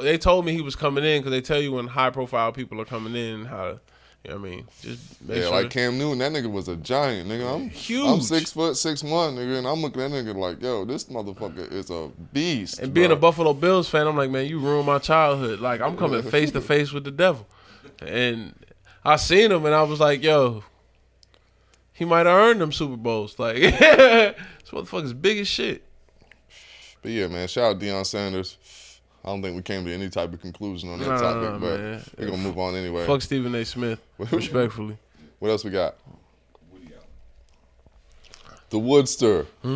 they told me he was coming in because they tell you when high profile people are coming in how to. You know what I mean? Just make sure. Like Cam Newton, that nigga was a giant, nigga. I'm huge. I'm 6 foot 6'1", nigga, and I'm looking at that nigga like, yo, this motherfucker is a beast. And being a Buffalo Bills fan, I'm like, man, you ruined my childhood. Like, I'm coming face to face with the devil. And I seen him, and I was like, yo, he might have earned them Super Bowls. Like, this motherfucker's big as shit. But yeah, man, shout out Deion Sanders. I don't think we came to any type of conclusion on that topic, but we're going to move on anyway. Fuck Stephen A. Smith, respectfully. What else we got? The Woodster. I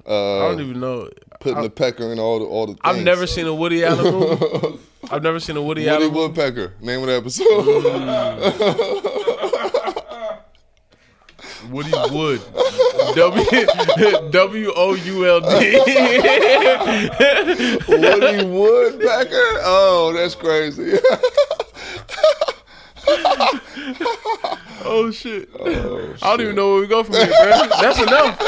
don't even know. Putting the pecker in all the things. I've never seen a Woody Allen movie. I've never seen a Woody Allen movie. Woodpecker. Name of the episode. Woody Wood. W-O-U-L-D. Woody Woodpecker? Oh, that's crazy. Oh, shit. I don't even know where we go from here, bro. That's enough.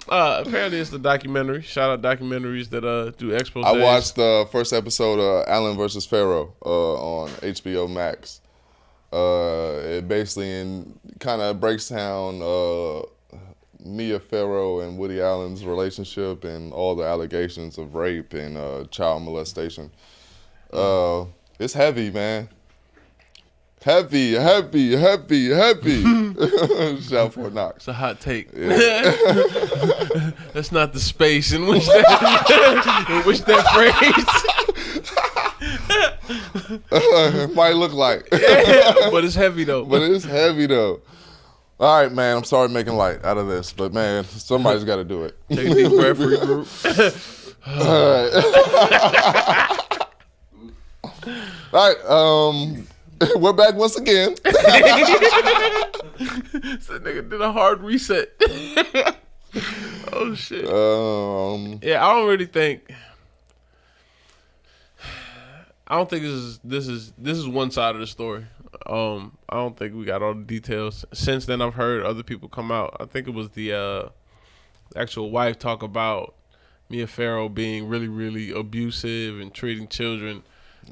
Apparently, it's the documentary. Shout out documentaries that do expos. I watched the first episode of Allen vs. Pharaoh on HBO Max. It basically kind of breaks down Mia Farrow and Woody Allen's relationship and all the allegations of rape and child molestation. It's heavy, man. Heavy. Shout Fort Knox. It's a hot take. Yeah. That's not the space in which that phrase. It might look like. But it's heavy though. All right, man. I'm sorry making light out of this, but man, somebody's got to do it. Take a deep breath, regroup. All right. We're back once again. So nigga did a hard reset. Oh shit. Yeah, I don't really think. I don't think this is one side of the story. I don't think we got all the details. Since then, I've heard other people come out. I think it was the actual wife talk about Mia Farrow being really, really abusive and treating children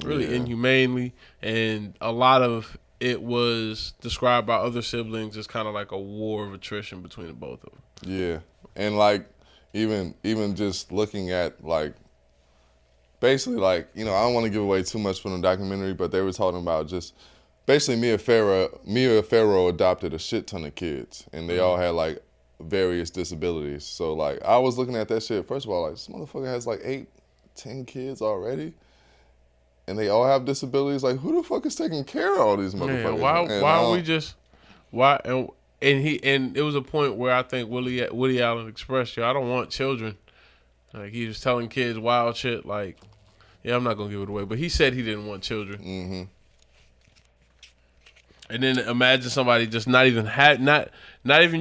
really inhumanely, and a lot of it was described by other siblings as kind of like a war of attrition between the both of them. Yeah, and like even just looking at like basically like I don't want to give away too much from the documentary, but they were talking about just basically Mia Farrow adopted a shit ton of kids, and they all had like various disabilities. So like I was looking at that shit. First of all, like this motherfucker has like 8-10 kids already. And they all have disabilities. Like, who the fuck is taking care of all these motherfuckers? And it was a point where I think Woody Allen expressed, I don't want children. Like, he was telling kids wild shit. Like, yeah, I'm not gonna give it away, but he said he didn't want children. Mm-hmm. And then imagine somebody just not even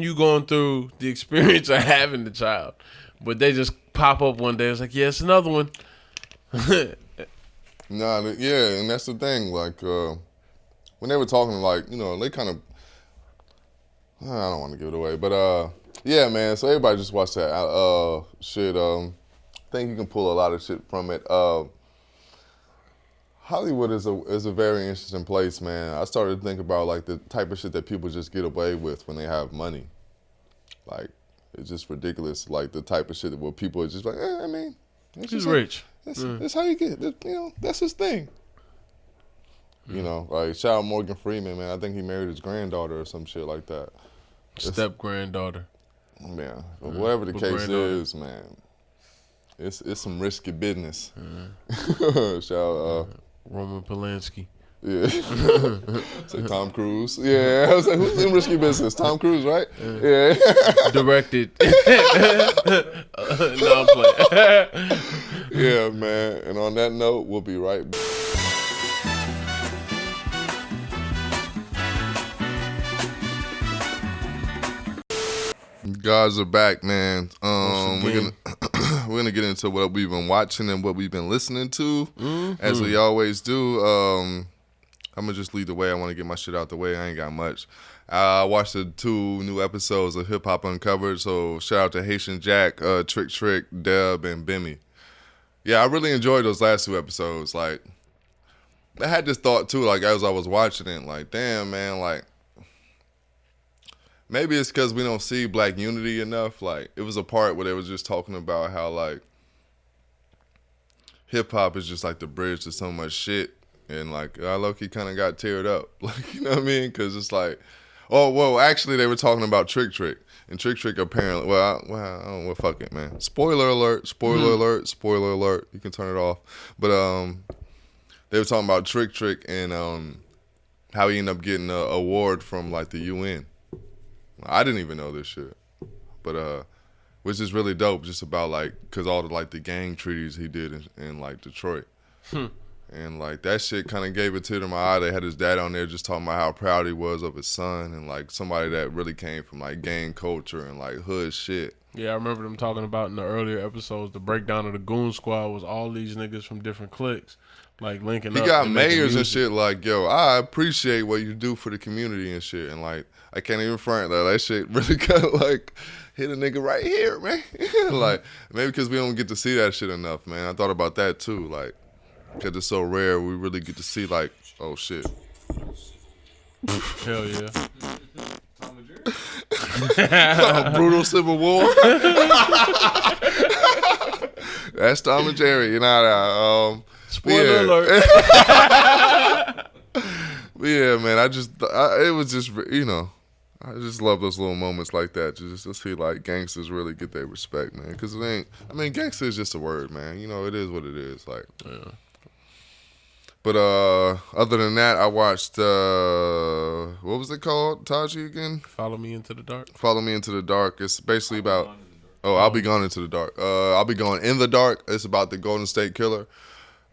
you going through the experience of having the child, but they just pop up one day. It's like, yeah, it's another one. Nah, yeah, and that's the thing. Like, when they were talking, like, they kind of, I don't want to give it away, but yeah, man. So everybody just watch that shit. I think you can pull a lot of shit from it. Hollywood is a very interesting place, man. I started to think about like the type of shit that people just get away with when they have money. Like, it's just ridiculous. Like the type of shit where people are just like, I mean, he's rich. That's how you get it. That's his thing. Like shout out Morgan Freeman, man. I think he married his granddaughter or some shit like that. Step granddaughter. Yeah, but whatever the case is, man, it's some risky business. Shout out Roman Polanski. Yeah. Say Tom Cruise. Yeah, I was like, who's in risky business? Tom Cruise, right? Yeah. Directed. No, I'm playing. Yeah, man. And on that note, we'll be right back. Guys are back, man. We're gonna get into what we've been watching and what we've been listening to, as we always do. I'm gonna just lead the way. I want to get my shit out the way. I ain't got much. I watched the 2 new episodes of Hip Hop Uncovered. So shout out to Haitian Jack, Trick, Deb, and Bimmy. Yeah, I really enjoyed those last 2 episodes. Like, I had this thought too. Like as I was watching it, like, damn, man, like. Maybe it's because we don't see black unity enough. Like, it was a part where they was just talking about how, like, hip-hop is just, like, the bridge to so much shit. And, like, I low-key kind of got teared up. Like, you know what I mean? Because it's like, actually, they were talking about Trick. And Trick apparently, I don't know, fuck it, man. Spoiler alert. You can turn it off. But they were talking about Trick and how he ended up getting an award from, like, the UN. I didn't even know this shit, but which is really dope. Just about like, cause all the like the gang treaties he did in like Detroit, and like that shit kind of gave a tear to my eye. They had his dad on there just talking about how proud he was of his son and like somebody that really came from like gang culture and like hood shit. Yeah, I remember them talking about in the earlier episodes. The breakdown of the Goon Squad was all these niggas from different cliques, like linking up. He got mayors and shit. Like, yo, I appreciate what you do for the community and shit, and like. I can't even front that shit really kind of like hit a nigga right here, man. Like maybe because we don't get to see that shit enough, man. I thought about that too, like because it's so rare. We really get to see like, oh shit. Hell yeah. Tom and Jerry. Brutal Civil War. That's Tom and Jerry. You know. Spoiler alert. Yeah, man. It was just I just love those little moments like that, just to see like gangsters really get their respect, man. Because it ain't. I mean, gangster is just a word, man. It is what it is. Like, yeah. But other than that, I watched what was it called, Taji again? Follow Me Into the Dark. Follow Me Into the Dark. It's basically about. I'll be gone into the dark. I'll be going in the dark. It's about the Golden State Killer.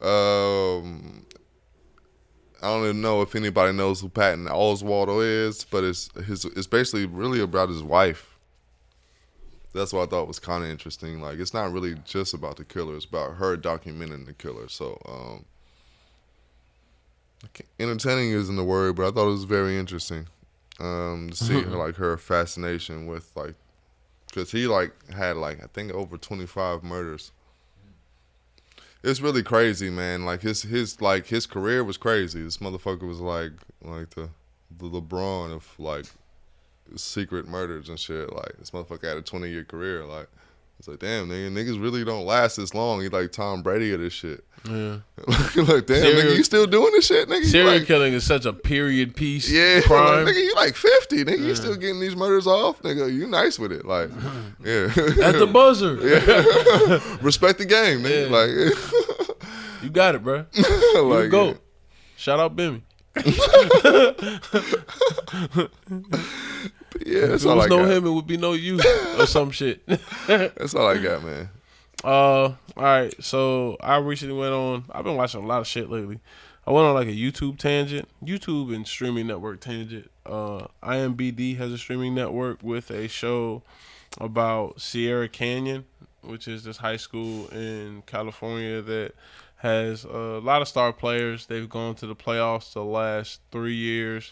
I I don't even know if anybody knows who Patton Oswaldo is, but it's basically really about his wife. That's what I thought was kind of interesting. Like, it's not really just about the killer; it's about her documenting the killer. So, entertaining isn't the word, but I thought it was very interesting to see her fascination with because he had I think over 25 murders. It's really crazy, man. Like his career was crazy. This motherfucker was like the LeBron of secret murders and shit. Like, this motherfucker had a 20-year career. Like, it's like, damn, niggas really don't last this long. He like Tom Brady of this shit. Yeah. Like, damn, nigga, you still doing this shit, nigga? Serial killing is such a period piece. Yeah, crime. nigga, you like 50, nigga. You still getting these murders off, nigga. You nice with it, like, yeah. At the buzzer. Yeah. Respect the game, nigga. Yeah. Like, you got it, bro. You go. Yeah. Shout out Bimmy. Yeah, that's if all it was I no got. him, it would be no you or some shit. That's all I got, man. All right. So I recently I've been watching a lot of shit lately. I went on like a YouTube tangent, YouTube and streaming network tangent. IMBD has a streaming network with a show about Sierra Canyon, which is this high school in California that has a lot of star players. They've gone to the playoffs the last 3 years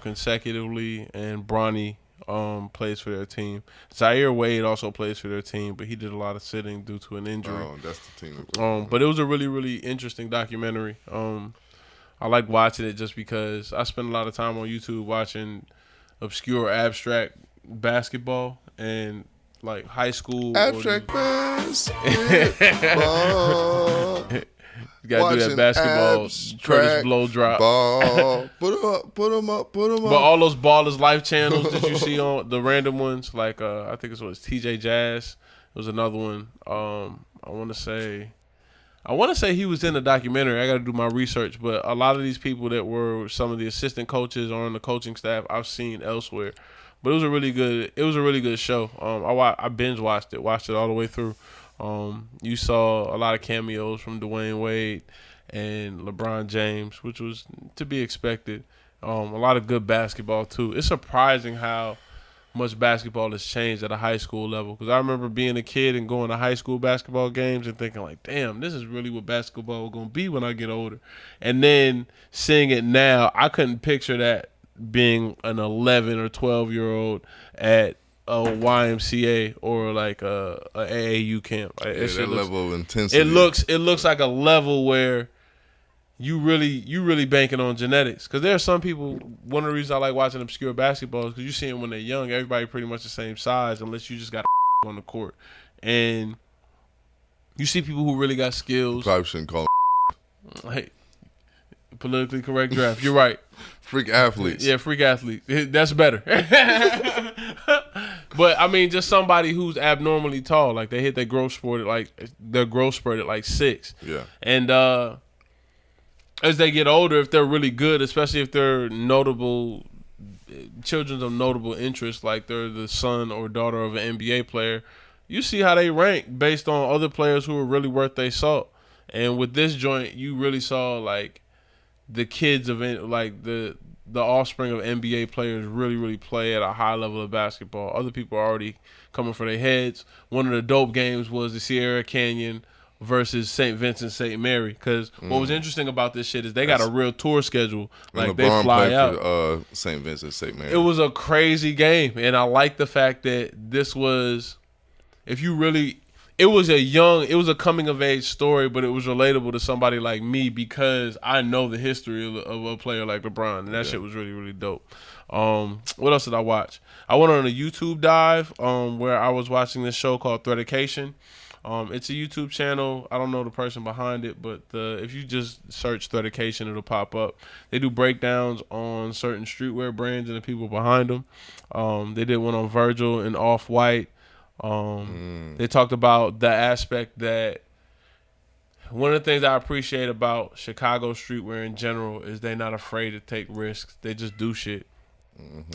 consecutively, and Bronny plays for their team. Zaire Wade also plays for their team, but he did a lot of sitting due to an injury. Oh, that's the team. But it was a really, really interesting documentary. I like watching it just because I spend a lot of time on YouTube watching obscure abstract basketball and like high school Abstract basketball. You gotta do that basketball Curtis blow drop. Ball. Put 'em up. But all those Ballers Life channels that you see on the random ones, like I think it was TJ Jazz. It was another one. I want to say he was in the documentary. I got to do my research, but a lot of these people that were some of the assistant coaches or on the coaching staff, I've seen elsewhere. But it was a really good show. I binge watched it all the way through. You saw a lot of cameos from Dwayne Wade and LeBron James, which was to be expected. A lot of good basketball too. It's surprising how much basketball has changed at a high school level. Because I remember being a kid and going to high school basketball games and thinking like, damn, this is really what basketball is going to be when I get older. And then seeing it now, I couldn't picture that being an 11 or 12-year-old at a YMCA or like a AAU camp. Like, Yeah, that level of intensity. It looks like a level where you really banking on genetics. Because there are some people, one of the reasons I like watching obscure basketball is because you see them when they're young. Everybody pretty much the same size unless you just got on the court. And you see people who really got skills. Probably shouldn't call them. Hey, politically correct draft. You're right. Freak athletes. Yeah, freak athlete. That's better. But I mean, just somebody who's abnormally tall. Like they hit their growth spurt at like 6. Yeah. And as they get older, if they're really good, especially if they're notable children of notable interest, like they're the son or daughter of an NBA player, you see how they rank based on other players who are really worth their salt. And with this joint, you really saw like the kids of like the offspring of NBA players really play at a high level of basketball. Other people are already coming for their heads. One of the dope games was the Sierra Canyon versus St. Vincent St. Mary. Because what was interesting about this shit is they got a real tour schedule. Like they fly out. For, St. Vincent St. Mary. It was a crazy game, and I like the fact that this was, it was a coming of age story, but it was relatable to somebody like me because I know the history of a player like LeBron, and that shit was really dope. What else did I watch? I went on a YouTube dive where I was watching this show called Threadication. It's a YouTube channel. I don't know the person behind it, but if you just search Threadication, it'll pop up. They do breakdowns on certain streetwear brands and the people behind them. They did one on Virgil and Off-White. They talked about the aspect that one of the things I appreciate about Chicago streetwear in general is they're not afraid to take risks. They just do shit.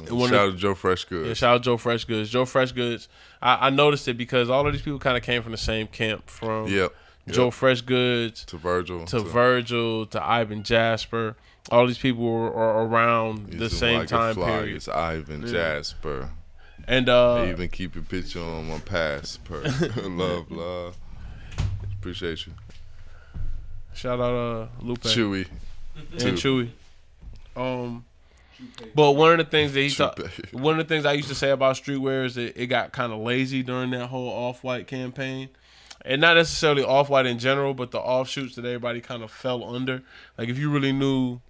Shout out to Joe Fresh Goods. Yeah, shout out Joe Fresh Goods. Joe Fresh Goods, I noticed it because all of these people kind of came from the same camp, from Joe Fresh Goods to Virgil to Ivan Jasper. all these people are around the same time period. It's Ivan Jasper. And they even keep your picture on my passport. love. Appreciate you. Shout out Lupe. Chewy. And Chewy. But one of the things that one of the things I used to say about streetwear is that it got kind of lazy during that whole Off-White campaign. And not necessarily Off-White in general, but the offshoots that everybody kind of fell under. Like if you really knew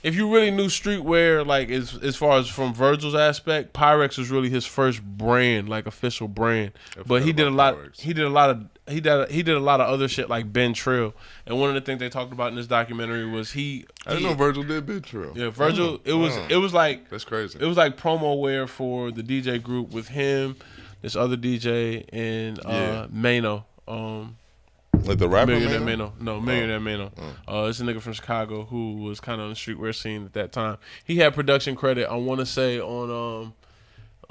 streetwear, like as far as from Virgil's aspect, Pyrex was really his first brand, like official brand. But he did a lot. He did a lot of other shit like Ben Trill. And one of the things they talked about in this documentary was I didn't know Virgil did Ben Trill. Yeah, Virgil. It was like that's crazy. It was like promo wear for the DJ group with him, this other DJ, and Mano. Like the rapper Millionaire Mano. No, Millionaire Mano. It's a nigga from Chicago who was kind of on the streetwear scene at that time. He had production credit, I want to say, on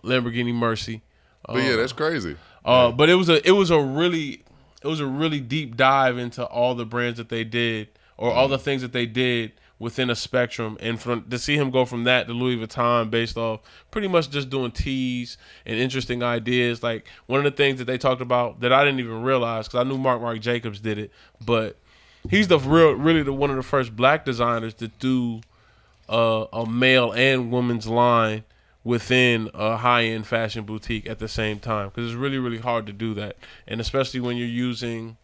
Lamborghini Mercy. But yeah, that's crazy. But it was a really deep dive into all the brands that they did, or all the things that they did within a spectrum, and to see him go from that to Louis Vuitton based off pretty much just doing teas and interesting ideas. Like one of the things that they talked about that I didn't even realize, because I knew Marc Jacobs did it, but he's really one of the first black designers to do a male and women's line within a high-end fashion boutique at the same time, because it's really, really hard to do that, and especially when you're using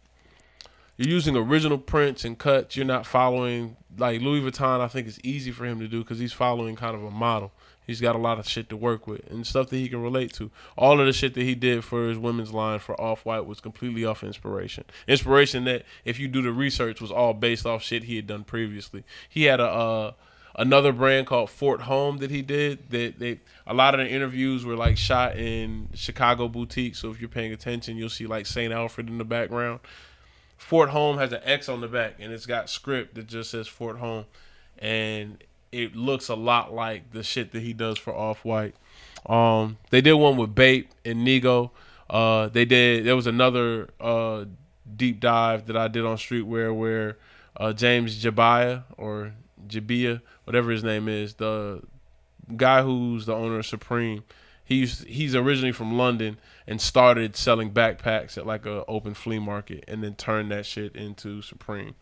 original prints and cuts. You're not following, like Louis Vuitton, I think it's easy for him to do because he's following kind of a model. He's got a lot of shit to work with and stuff that he can relate to. All of the shit that he did for his women's line for Off-White was completely off inspiration. Inspiration that, if you do the research, was all based off shit he had done previously. He had another brand called Fort Home that he did. That a lot of the interviews were like shot in Chicago boutiques. So if you're paying attention, you'll see like St. Alfred in the background. Fort Home has an X on the back, and it's got script that just says Fort Home, and it looks a lot like the shit that he does for Off-White. They did one with Bape and Nigo. There was another deep dive that I did on streetwear where James Jabia, or Jabia, whatever his name is, the guy who's the owner of Supreme, he's originally from London and started selling backpacks at like a open flea market, and then turned that shit into Supreme.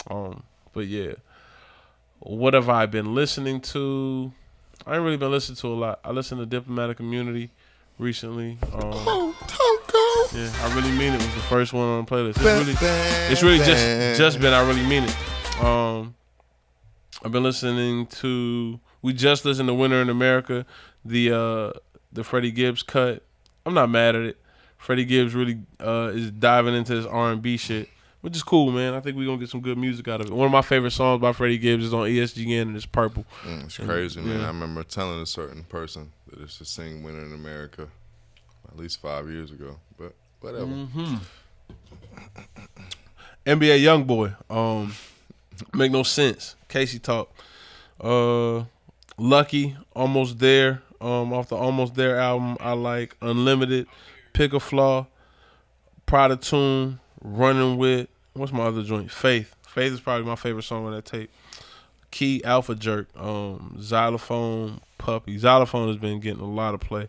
But yeah, what have I been listening to? I ain't really been listening to a lot. I listened to Diplomatic Community recently. Yeah, I really mean it was the first one on the playlist. It's really just been I really mean it. I've been listening to. We just listened to Winter in America, the Freddie Gibbs cut. I'm not mad at it. Freddie Gibbs really is diving into this R&B shit, which is cool, man. I think we're going to get some good music out of it. One of my favorite songs by Freddie Gibbs is on ESGN, and it's Purple. It's crazy, man. I remember telling a certain person that it's to sing Winter in America at least 5 years ago, but whatever. NBA Youngboy. Make no sense. Casey talk. Lucky, Almost There. Off the Almost There album, I like Unlimited, Pick a Flaw, Prada Tune, Running With, what's my other joint? Faith. Faith is probably my favorite song on that tape. Key, Alpha Jerk, Xylophone, Puppy. Xylophone has been getting a lot of play.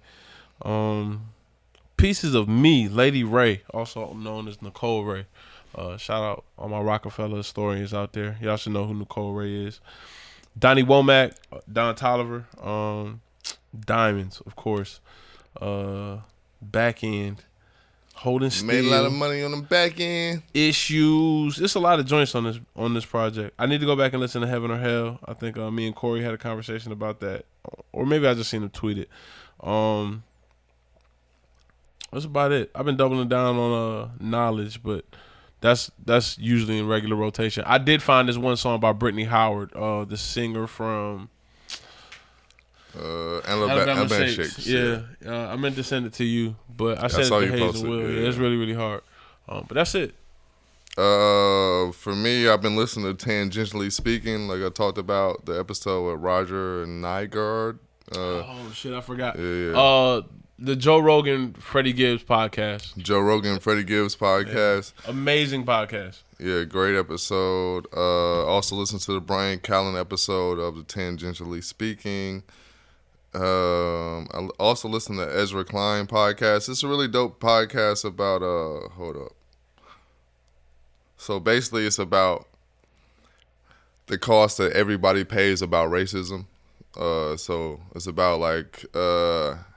Pieces of Me, Lady Ray, also known as Nicole Ray. Shout out all my Rockefeller historians out there. Y'all should know who Nicole Ray is. Donnie Womack, Don Toliver, Diamonds, of course. Back End, Holding Still. Made a lot of money on the back end. Issues. It's a lot of joints on this project. I need to go back and listen to Heaven or Hell. I think me and Corey had a conversation about that, or maybe I just seen him tweet it. That's about it. I've been doubling down on Knowledge, but that's usually in regular rotation. I did find this one song by Brittany Howard, the singer from Alabama Shakes. Yeah, I meant to send it to you, but I sent it to Hazel Will. Yeah, it's really, really hard. But that's it. For me, I've been listening to Tangentially Speaking, like I talked about the episode with Roger and Nygaard. Oh shit, I forgot. Yeah. The Joe Rogan Freddie Gibbs podcast. Joe Rogan Freddie Gibbs podcast. Yeah. Amazing podcast. Yeah, great episode. Also listen to the Brian Callen episode of the Tangentially Speaking. I also listen to Ezra Klein podcast. It's a really dope podcast about hold up. So basically it's about the cost that everybody pays about racism. So it's about like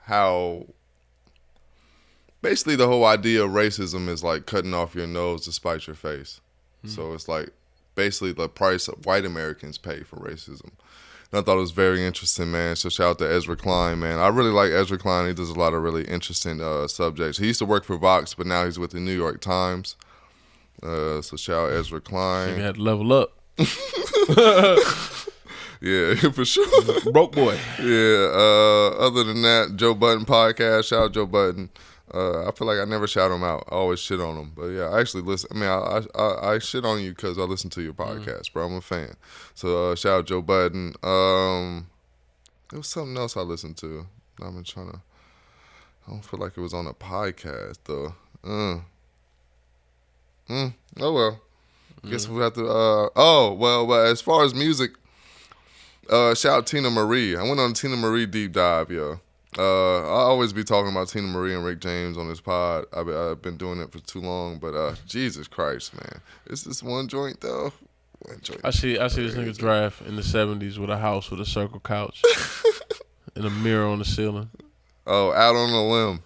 how basically the whole idea of racism is like cutting off your nose to spite your face. So it's like basically the price that white Americans pay for racism. And I thought it was very interesting, man. So shout out to Ezra Klein, man. I really like Ezra Klein. He does a lot of really interesting subjects. He used to work for Vox, but now he's with the New York Times. So shout out Ezra Klein. You had to level up. Yeah, for sure. Broke boy. Yeah. Other than that, Joe Budden podcast. Shout out Joe Budden. I feel like I never shout him out. I always shit on him. But yeah, I actually listen. I mean, I shit on you because I listen to your podcast, bro. I'm a fan. So shout out Joe Budden. There was something else I listened to. I've been trying to. I don't feel like it was on a podcast though. Oh well. Guess we'll have to. Well, as far as music, shout out Tina Marie. I went on a Tina Marie deep dive, yo. I always be talking about Tina Marie and Rick James on this pod. I've been doing it for too long, but Jesus Christ, man, it's this one joint though. One joint. I see this nigga drive in the 70s with a house with a circle couch and a mirror on the ceiling. Oh, Out on a Limb.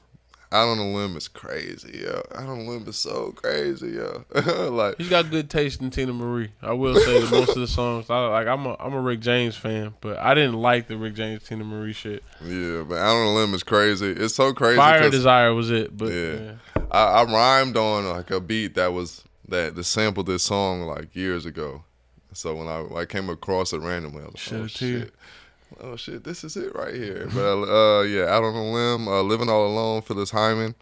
Out on a Limb is crazy, yo. Out on a Limb is so crazy, yo. Like He's got good taste in Tina Marie. I will say that most of the songs, I'm a Rick James fan, but I didn't like the Rick James Tina Marie shit. yeah, but Out on a Limb is crazy. It's so crazy. Fire and Desire was it, but Yeah. I rhymed on like a beat that sampled this song like years ago. So when I came across it randomly, I was like, oh shit, this is it right here. But yeah, Out on a Limb, Living All Alone, Phyllis Hyman,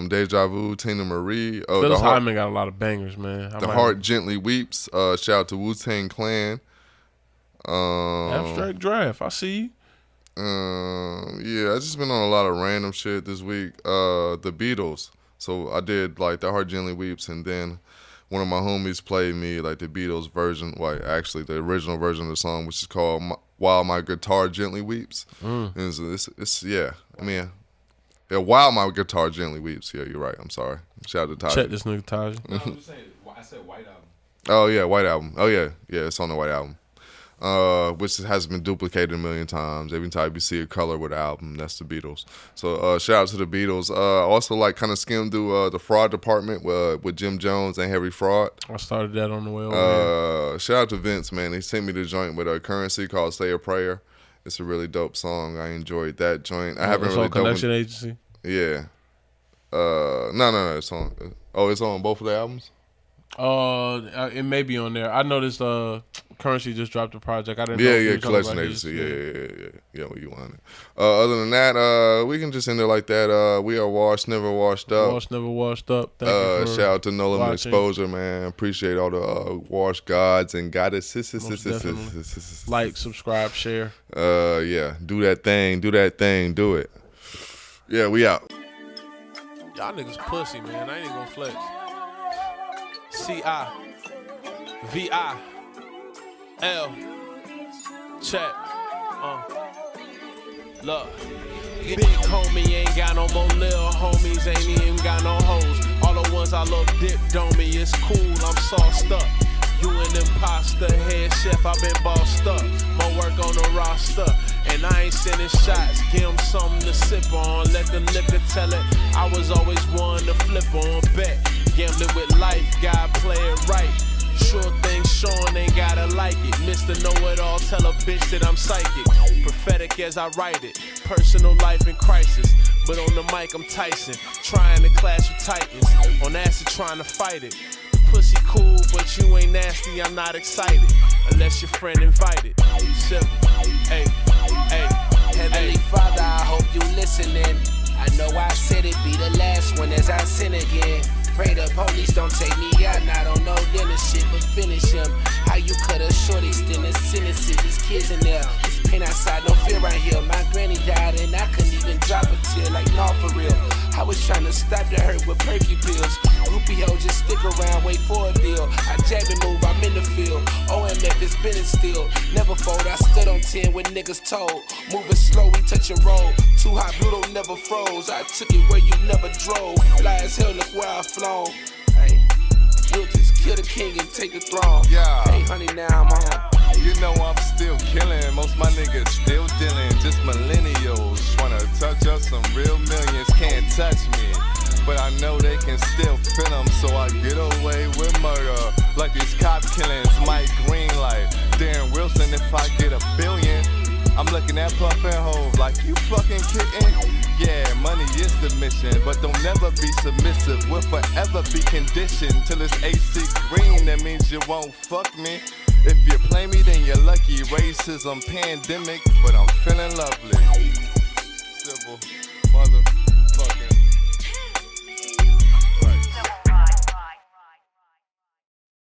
Deja Vu, Tina Marie. Phyllis Hyman got a lot of bangers, man. The Heart Gently Weeps. Shout out to Wu-Tang Clan. Abstract Draft, I see you. Yeah, I just been on a lot of random shit this week. The Beatles. So I did like The Heart Gently Weeps, and then one of my homies played me like the Beatles version, actually the original version of the song, which is called While My Guitar Gently Weeps. And so it's yeah, I mean, yeah, While My Guitar Gently Weeps. Yeah, you're right. I'm sorry. Shout out to Taj. Check this nigga Taj. No, I was just saying, I said White Album. Oh yeah, White Album. Oh yeah, it's on the White Album. Which has been duplicated a million times. Every time you see a color with an album, that's the Beatles. So shout out to the Beatles. Also like kind of skimmed through the Fraud Department with Jim Jones and Harry Fraud. I started that on the way over here. Shout out to Vince, man. He sent me the joint with Currency called Say a Prayer. It's a really dope song. I enjoyed that joint. I haven't really Connection Agency. Yeah. No. It's on both of the albums. It may be on there. I noticed Currency just dropped a project. I didn't know. Yeah, Collection Agency. Yeah, what you want it. Other than that, we can just end it like that. We are washed, never washed up. Washed, never washed up. Thank you for shout out to No Limit watching. Exposure, man. Appreciate all the washed gods and goddesses. Like, subscribe, share. Yeah, do that thing, do it. Yeah, we out. Y'all niggas pussy, man. I ain't even gonna flex. C-I-V-I-L. Check. Look. Big homie ain't got no more little homies, ain't even got no hoes. All the ones I love dipped on me, it's cool, I'm sauced up. You an imposter, head chef, I been bossed up. More work on the roster, and I ain't sending shots. Give them something to sip on, let the liquor tell it. I was always one to flip on, bet. Gambling with life, God play it right. Sure thing, Sean ain't gotta like it. Mr. Know-It-All, tell a bitch that I'm psychic. Prophetic as I write it, personal life in crisis. But on the mic, I'm Tyson, trying to clash with Titans. On acid, trying to fight it. Pussy cool, but you ain't nasty, I'm not excited. Unless your friend invited. Simple, hey. Heavenly Father, I hope you listening. I know I said it, be the last one as I sin again. Pray the police don't take me out, and I don't know dinner shit, but finish him. How you cut a short extended sentences, there's kids in there. There's pain outside, no fear right here. My granny died and I couldn't even drop a tear, like no for real. I was trying to stop the hurt with perky pills. Groupie hoe, just stick around, wait for a deal. I jab and move, I'm in the field. OMF is spinning still. Never fold, I stood on 10 when niggas told. Moving slow, we touch a road. Too hot, Pluto never froze. I took it where you never drove. Fly as hell, look where I flown. Hey, we'll just kill the king and take the throne. Yeah. Hey, honey, now I'm home. You know I'm still killing, most my niggas still dealing. Just millennials tryna touch us, some real millions can't touch me. But I know they can still feel them, so I get away with murder. Like these cop killings, Mike Greenlight, Darren Wilson. If I get $1 billion, I'm looking at Puff and Hov like, you fucking kidding? Yeah, money is the mission, but don't never be submissive. We'll forever be conditioned till it's AC green. That means you won't fuck me. If you play me, then you're lucky. Racism pandemic, but I'm feeling lovely. Civil mother.